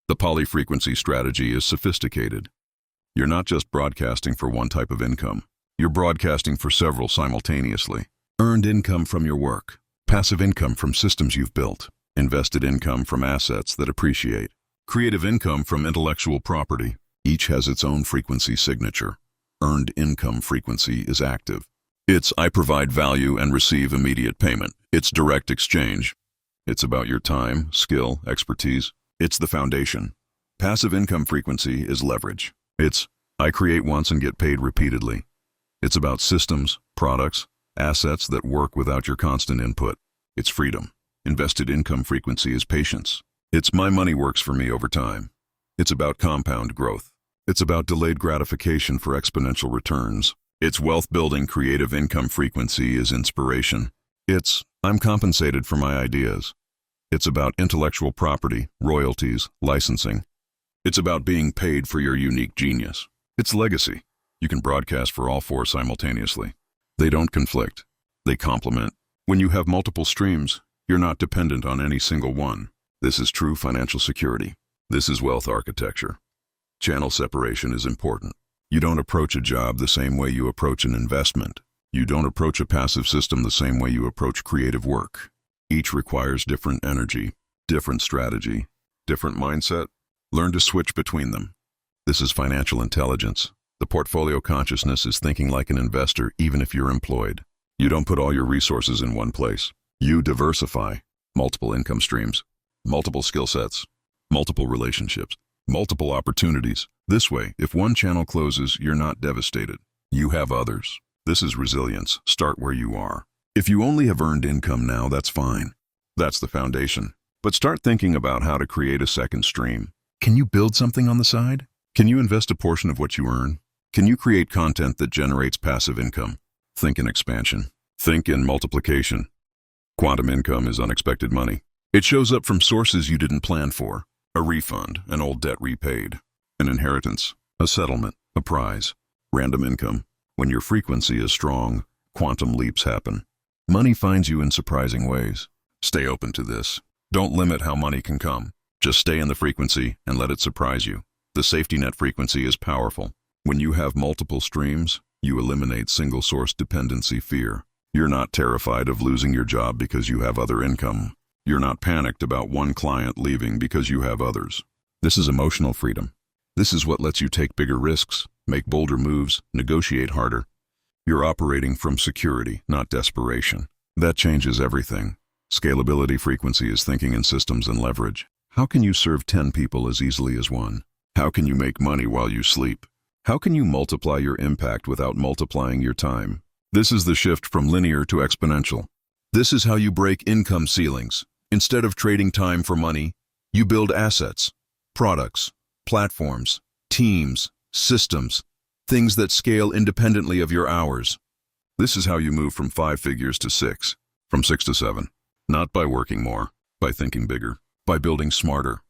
The polyfrequency strategy is sophisticated. You're not just broadcasting for one type of income. You're broadcasting for several simultaneously. Earned income from your work, passive income from systems you've built, invested income from assets that appreciate, creative income from intellectual property. Each has its own frequency signature. Earned income frequency is active. It's I provide value and receive immediate payment. It's direct exchange. It's about your time, skill, expertise. It's the foundation. Passive income frequency is leverage. It's I create once and get paid repeatedly. It's about systems, products, assets that work without your constant input. It's freedom. Invested income frequency is patience. It's my money works for me over time. It's about compound growth. It's about delayed gratification for exponential returns. It's wealth building. Creative income frequency is inspiration. It's I'm compensated for my ideas. It's about intellectual property, royalties, licensing. It's about being paid for your unique genius. It's legacy. You can broadcast for all four simultaneously. They don't conflict. They complement. When you have multiple streams, you're not dependent on any single one. This is true financial security. This is wealth architecture. Channel separation is important. You don't approach a job the same way you approach an investment. You don't approach a passive system the same way you approach creative work. Each requires different energy, different strategy, different mindset. Learn to switch between them. This is financial intelligence. The portfolio consciousness is thinking like an investor even if you're employed. You don't put all your resources in one place. You diversify. Multiple income streams, multiple skill sets, multiple relationships, multiple opportunities. This way, if one channel closes, you're not devastated. You have others. This is resilience. Start where you are. If you only have earned income now, that's fine. That's the foundation. But start thinking about how to create a second stream. Can you build something on the side? Can you invest a portion of what you earn? Can you create content that generates passive income? Think in expansion. Think in multiplication. Quantum income is unexpected money. It shows up from sources you didn't plan for. A refund, an old debt repaid, an inheritance, a settlement, a prize, random income. When your frequency is strong, quantum leaps happen. Money finds you in surprising ways. Stay open to this. Don't limit how money can come. Just stay in the frequency and let it surprise you. The safety net frequency is powerful. When you have multiple streams, you eliminate single source dependency fear. You're not terrified of losing your job because you have other income. You're not panicked about one client leaving because you have others. This is emotional freedom. This is what lets you take bigger risks, make bolder moves, negotiate harder. You're operating from security, not desperation. That changes everything. Scalability frequency is thinking in systems and leverage. How can you serve 10 people as easily as one? How can you make money while you sleep? How can you multiply your impact without multiplying your time? This is the shift from linear to exponential. This is how you break income ceilings. Instead of trading time for money, you build assets, products, platforms, teams, systems, things that scale independently of your hours. This is how you move from 5 figures to 6, from 6 to 7. Not by working more, by thinking bigger, by building smarter.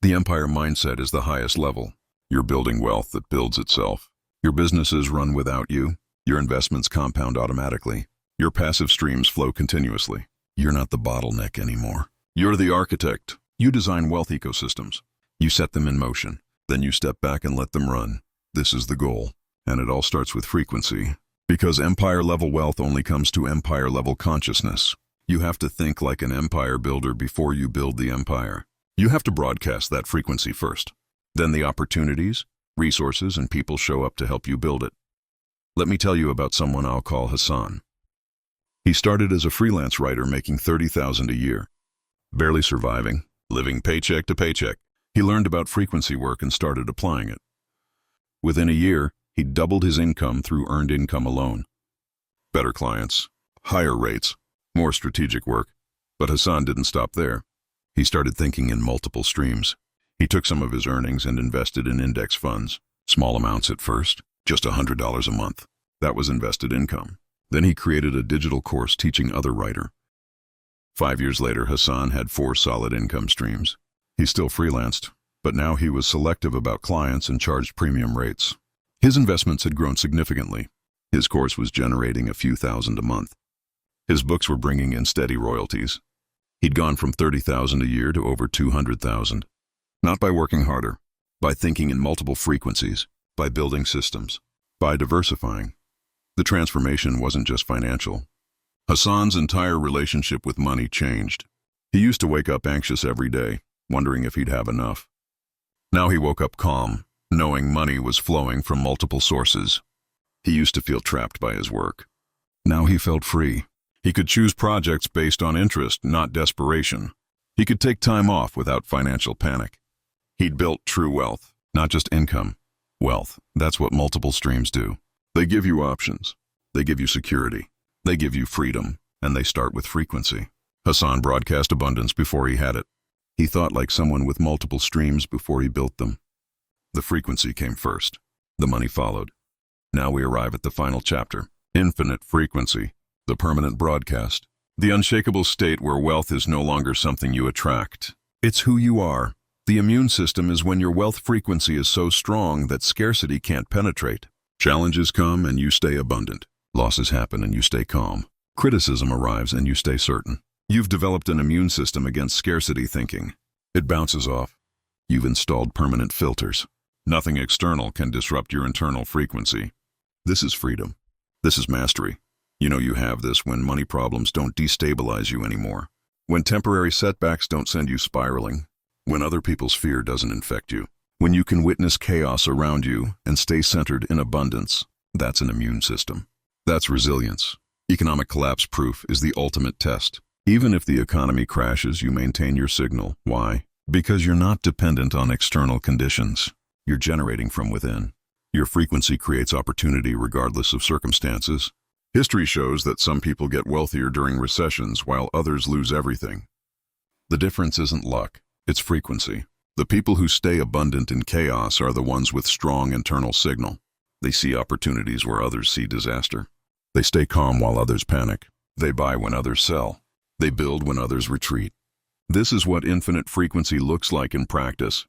The empire mindset is the highest level. You're building wealth that builds itself. Your businesses run without you. Your investments compound automatically. Your passive streams flow continuously. You're not the bottleneck anymore. You're the architect. You design wealth ecosystems. You set them in motion. Then you step back and let them run. This is the goal. And it all starts with frequency. Because empire-level wealth only comes to empire-level consciousness. You have to think like an empire builder before you build the empire. You have to broadcast that frequency first. Then the opportunities, resources, and people show up to help you build it. Let me tell you about someone I'll call Hassan. He started as a freelance writer making $30,000 a year. Barely surviving, living paycheck to paycheck. He learned about frequency work and started applying it. Within a year, he doubled his income through earned income alone. Better clients, higher rates, more strategic work. But Hassan didn't stop there. He started thinking in multiple streams. He took some of his earnings and invested in index funds. Small amounts at first, just $100 a month. That was invested income. Then he created a digital course teaching other writer. 5 years later, Hassan had 4 solid income streams. He still freelanced, but now he was selective about clients and charged premium rates. His investments had grown significantly. His course was generating a few thousand a month. His books were bringing in steady royalties. He'd gone from $30,000 a year to over $200,000. Not by working harder, by thinking in multiple frequencies, by building systems, by diversifying. The transformation wasn't just financial. Hassan's entire relationship with money changed. He used to wake up anxious every day, wondering if he'd have enough. Now he woke up calm, knowing money was flowing from multiple sources. He used to feel trapped by his work. Now he felt free. He could choose projects based on interest, not desperation. He could take time off without financial panic. He'd built true wealth, not just income. Wealth, that's what multiple streams do. They give you options. They give you security. They give you freedom, and they start with frequency. Hassan broadcast abundance before he had it. He thought like someone with multiple streams before he built them. The frequency came first. The money followed. Now we arrive at the final chapter. Infinite frequency. The permanent broadcast. The unshakable state where wealth is no longer something you attract. It's who you are. The immune system is when your wealth frequency is so strong that scarcity can't penetrate. Challenges come and you stay abundant. Losses happen and you stay calm. Criticism arrives and you stay certain. You've developed an immune system against scarcity thinking. It bounces off. You've installed permanent filters. Nothing external can disrupt your internal frequency. This is freedom. This is mastery. You know you have this when money problems don't destabilize you anymore. When temporary setbacks don't send you spiraling. When other people's fear doesn't infect you. When you can witness chaos around you and stay centered in abundance. That's an immune system. That's resilience. Economic collapse proof is the ultimate test. Even if the economy crashes, you maintain your signal. Why? Because you're not dependent on external conditions. You're generating from within. Your frequency creates opportunity regardless of circumstances. History shows that some people get wealthier during recessions while others lose everything. The difference isn't luck, it's frequency. The people who stay abundant in chaos are the ones with strong internal signal. They see opportunities where others see disaster. They stay calm while others panic. They buy when others sell. They build when others retreat. This is what infinite frequency looks like in practice.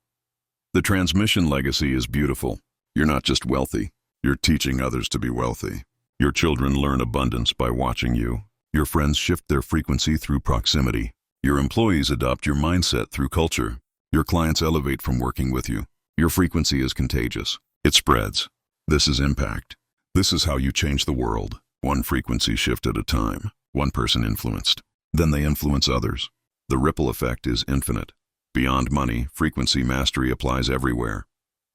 The transmission legacy is beautiful. You're not just wealthy, you're teaching others to be wealthy. Your children learn abundance by watching you. Your friends shift their frequency through proximity. Your employees adopt your mindset through culture. Your clients elevate from working with you. Your frequency is contagious. It spreads. This is impact. This is how you change the world. One frequency shift at a time. One person influenced. Then they influence others. The ripple effect is infinite. Beyond money, frequency mastery applies everywhere.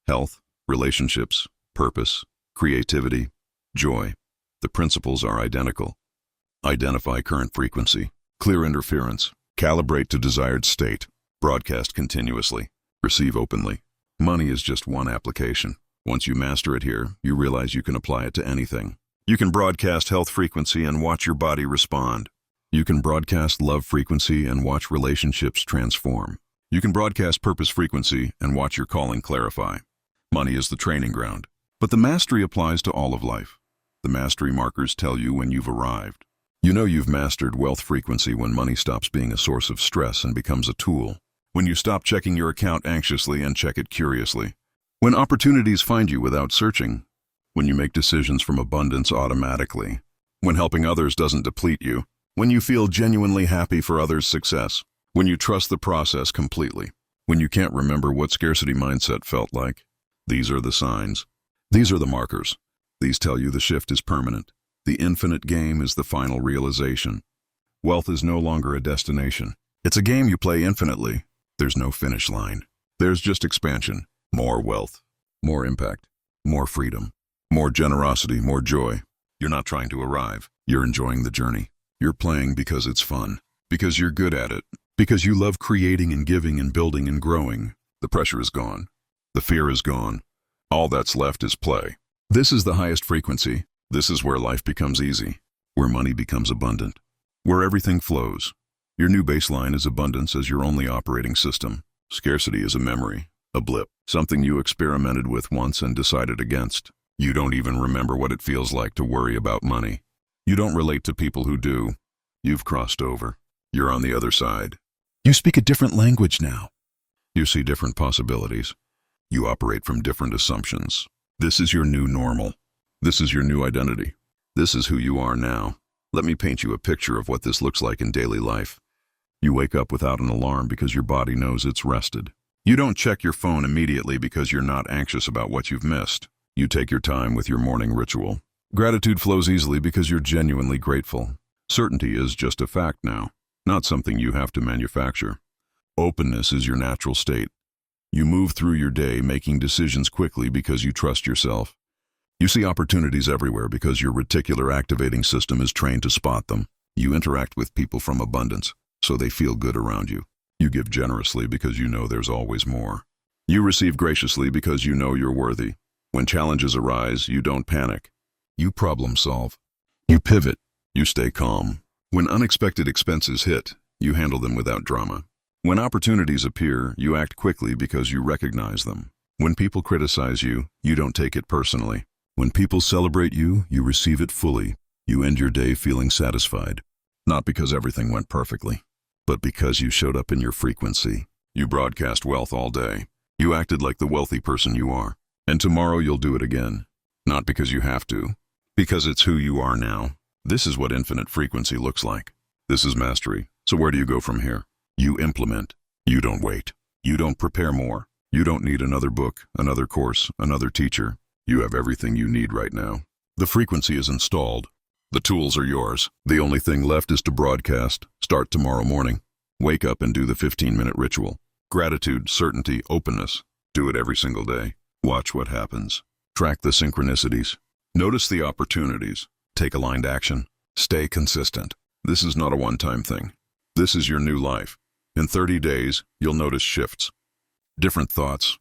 Health, relationships, purpose, creativity, joy. The principles are identical. Identify current frequency. Clear interference. Calibrate to desired state. Broadcast continuously. Receive openly. Money is just one application. Once you master it here, you realize you can apply it to anything. You can broadcast health frequency and watch your body respond. You can broadcast love frequency and watch relationships transform. You can broadcast purpose frequency and watch your calling clarify. Money is the training ground, but the mastery applies to all of life. The mastery markers tell you when you've arrived. You know you've mastered wealth frequency when money stops being a source of stress and becomes a tool. When you stop checking your account anxiously and check it curiously. When opportunities find you without searching. When you make decisions from abundance automatically. When helping others doesn't deplete you. When you feel genuinely happy for others' success. When you trust the process completely. When you can't remember what scarcity mindset felt like. These are the signs. These are the markers. These tell you the shift is permanent. The infinite game is the final realization. Wealth is no longer a destination. It's a game you play infinitely. There's no finish line. There's just expansion. More wealth. More impact. More freedom. More generosity. More joy. You're not trying to arrive. You're enjoying the journey. You're playing because it's fun. Because you're good at it. Because you love creating and giving and building and growing. The pressure is gone. The fear is gone. All that's left is play. This is the highest frequency. This is where life becomes easy. Where money becomes abundant. Where everything flows. Your new baseline is abundance as your only operating system. Scarcity is a memory, a blip, something you experimented with once and decided against. You don't even remember what it feels like to worry about money. You don't relate to people who do. You've crossed over. You're on the other side. You speak a different language now. You see different possibilities. You operate from different assumptions. This is your new normal. This is your new identity. This is who you are now. Let me paint you a picture of what this looks like in daily life. You wake up without an alarm because your body knows it's rested. You don't check your phone immediately because you're not anxious about what you've missed. You take your time with your morning ritual. Gratitude flows easily because you're genuinely grateful. Certainty is just a fact now, not something you have to manufacture. Openness is your natural state. You move through your day making decisions quickly because you trust yourself. You see opportunities everywhere because your reticular activating system is trained to spot them. You interact with people from abundance, so they feel good around you. You give generously because you know there's always more. You receive graciously because you know you're worthy. When challenges arise, you don't panic. You problem solve. You pivot. You stay calm. When unexpected expenses hit, you handle them without drama. When opportunities appear, you act quickly because you recognize them. When people criticize you, you don't take it personally. When people celebrate you, you receive it fully. You end your day feeling satisfied. Not because everything went perfectly, but because you showed up in your frequency. You broadcast wealth all day. You acted like the wealthy person you are. And tomorrow you'll do it again. Not because you have to, because it's who you are now. This is what infinite frequency looks like. This is mastery. So where do you go from here? You implement. You don't wait. You don't prepare more. You don't need another book, another course, another teacher. You have everything you need right now. The frequency is installed. The tools are yours. The only thing left is to broadcast. Start tomorrow morning. Wake up and do the 15-minute ritual. Gratitude, certainty, openness. Do it every single day. Watch what happens. Track the synchronicities. Notice the opportunities. Take aligned action. Stay consistent. This is not a one-time thing. This is your new life. In 30 days, you'll notice shifts. Different thoughts,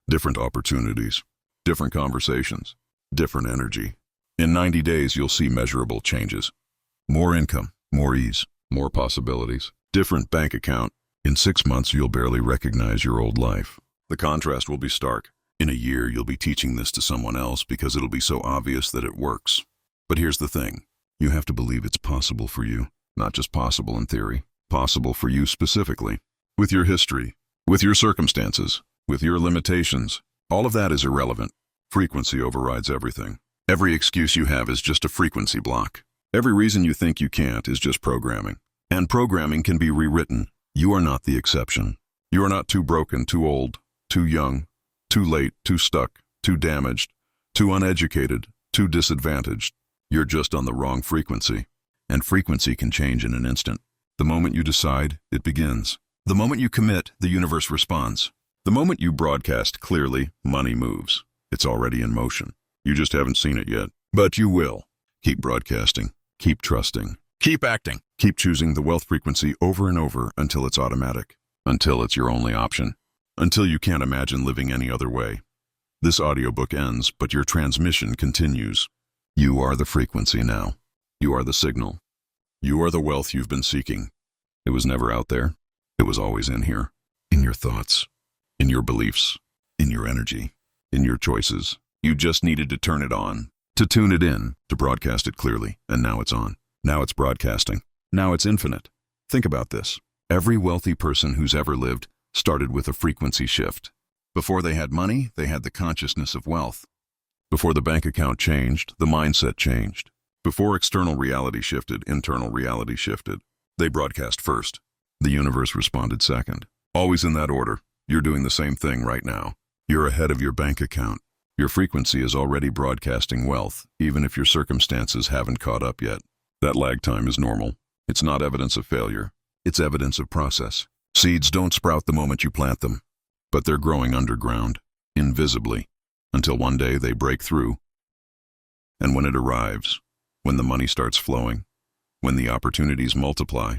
different opportunities, different conversations, different energy. In 90 days, you'll see measurable changes. More income, more ease, more possibilities, different bank account. In 6 months, you'll barely recognize your old life. The contrast will be stark. In a year, you'll be teaching this to someone else because it'll be so obvious that it works. But here's the thing. You have to believe it's possible for you, not just possible in theory, possible for you specifically. With your history, with your circumstances, with your limitations, all of that is irrelevant. Frequency overrides everything. Every excuse you have is just a frequency block. Every reason you think you can't is just programming. And programming can be rewritten. You are not the exception. You are not too broken, too old, too young, too late, too stuck, too damaged, too uneducated, too disadvantaged. You're just on the wrong frequency. And frequency can change in an instant. The moment you decide, it begins. The moment you commit, the universe responds. The moment you broadcast clearly, money moves. It's already in motion. You just haven't seen it yet. But you will. Keep broadcasting. Keep trusting. Keep acting. Keep choosing the wealth frequency over and over until it's automatic. Until it's your only option. Until you can't imagine living any other way. This audiobook ends, but your transmission continues. You are the frequency now. You are the signal. You are the wealth you've been seeking. It was never out there. It was always in here. In your thoughts, in your beliefs, in your energy, in your choices. You just needed to turn it on, to tune it in, to broadcast it clearly. And now it's on. Now it's broadcasting. Now it's infinite. Think about this. Every wealthy person who's ever lived started with a frequency shift. Before they had money, they had the consciousness of wealth. Before the bank account changed, the mindset changed. Before external reality shifted, internal reality shifted. They broadcast first. The universe responded second. Always in that order. You're doing the same thing right now. You're ahead of your bank account. Your frequency is already broadcasting wealth, even if your circumstances haven't caught up yet. That lag time is normal. It's not evidence of failure. It's evidence of process. Seeds don't sprout the moment you plant them, but they're growing underground, invisibly, until one day they break through. And when it arrives, when the money starts flowing, when the opportunities multiply,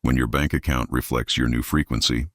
when your bank account reflects your new frequency,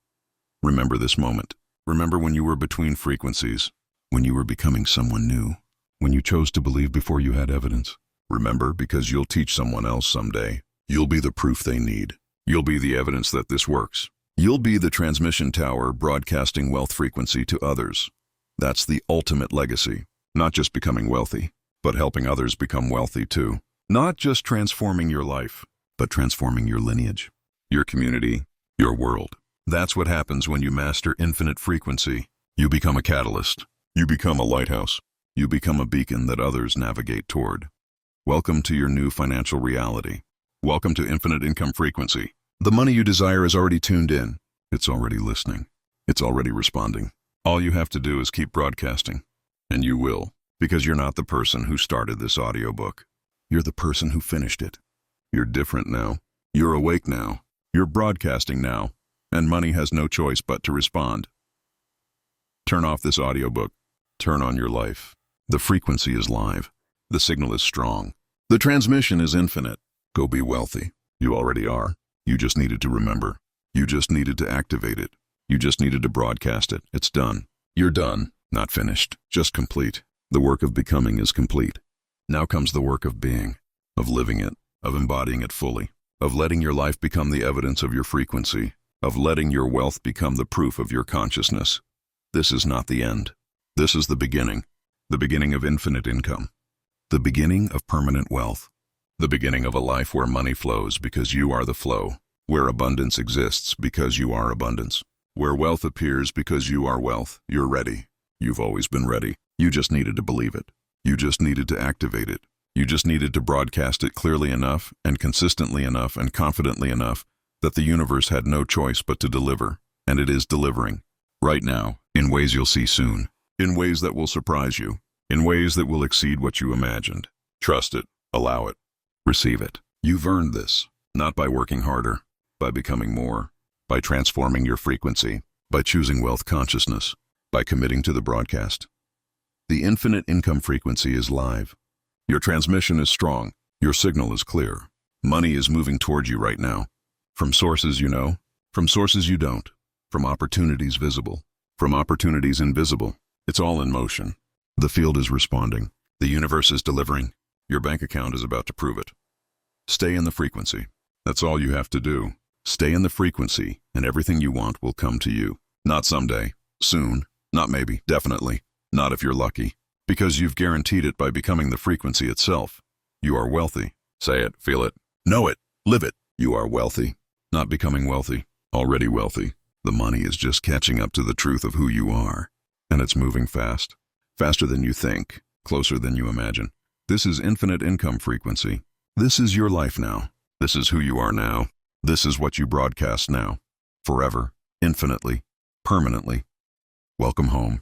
remember this moment. Remember when you were between frequencies, when you were becoming someone new, when you chose to believe before you had evidence. Remember, because you'll teach someone else someday. You'll be the proof they need. You'll be the evidence that this works. You'll be the transmission tower broadcasting wealth frequency to others. That's the ultimate legacy. Not just becoming wealthy, but helping others become wealthy too. Not just transforming your life, but transforming your lineage, your community, your world. That's what happens when you master infinite frequency. You become a catalyst. You become a lighthouse. You become a beacon that others navigate toward. Welcome to your new financial reality. Welcome to infinite income frequency. The money you desire is already tuned in. It's already listening. It's already responding. All you have to do is keep broadcasting. And you will, because you're not the person who started this audiobook. You're the person who finished it. You're different now. You're awake now. You're broadcasting now. And money has no choice but to respond. Turn off this audiobook. Turn on your life. The frequency is live. The signal is strong. The transmission is infinite. Go be wealthy. You already are. You just needed to remember. You just needed to activate it. You just needed to broadcast it. It's done. You're done. Not finished. Just complete. The work of becoming is complete. Now comes the work of being, of living it, of embodying it fully, of letting your life become the evidence of your frequency, of letting your wealth become the proof of your consciousness. This is not the end. This is the beginning of infinite income, the beginning of permanent wealth, the beginning of a life where money flows because you are the flow, where abundance exists because you are abundance, where wealth appears because you are wealth. You're ready. You've always been ready. You just needed to believe it. You just needed to activate it. You just needed to broadcast it clearly enough and consistently enough and confidently enough that the universe had no choice but to deliver, and it is delivering. Right now, in ways you'll see soon, in ways that will surprise you, in ways that will exceed what you imagined. Trust it, allow it, receive it. You've earned this, not by working harder, by becoming more, by transforming your frequency, by choosing wealth consciousness, by committing to the broadcast. The infinite income frequency is live. Your transmission is strong. Your signal is clear. Money is moving toward you right now. From sources you know, from sources you don't, from opportunities visible, from opportunities invisible. It's all in motion. The field is responding. The universe is delivering. Your bank account is about to prove it. Stay in the frequency. That's all you have to do. Stay in the frequency, and everything you want will come to you. Not someday, soon, not maybe, definitely, not if you're lucky, because you've guaranteed it by becoming the frequency itself. You are wealthy. Say it, feel it, know it, live it. You are wealthy, not becoming wealthy, already wealthy. The money is just catching up to the truth of who you are, and it's moving fast, faster than you think, closer than you imagine. This is infinite income frequency. This is your life now. This is who you are now. This is what you broadcast now, forever, infinitely, permanently. Welcome home.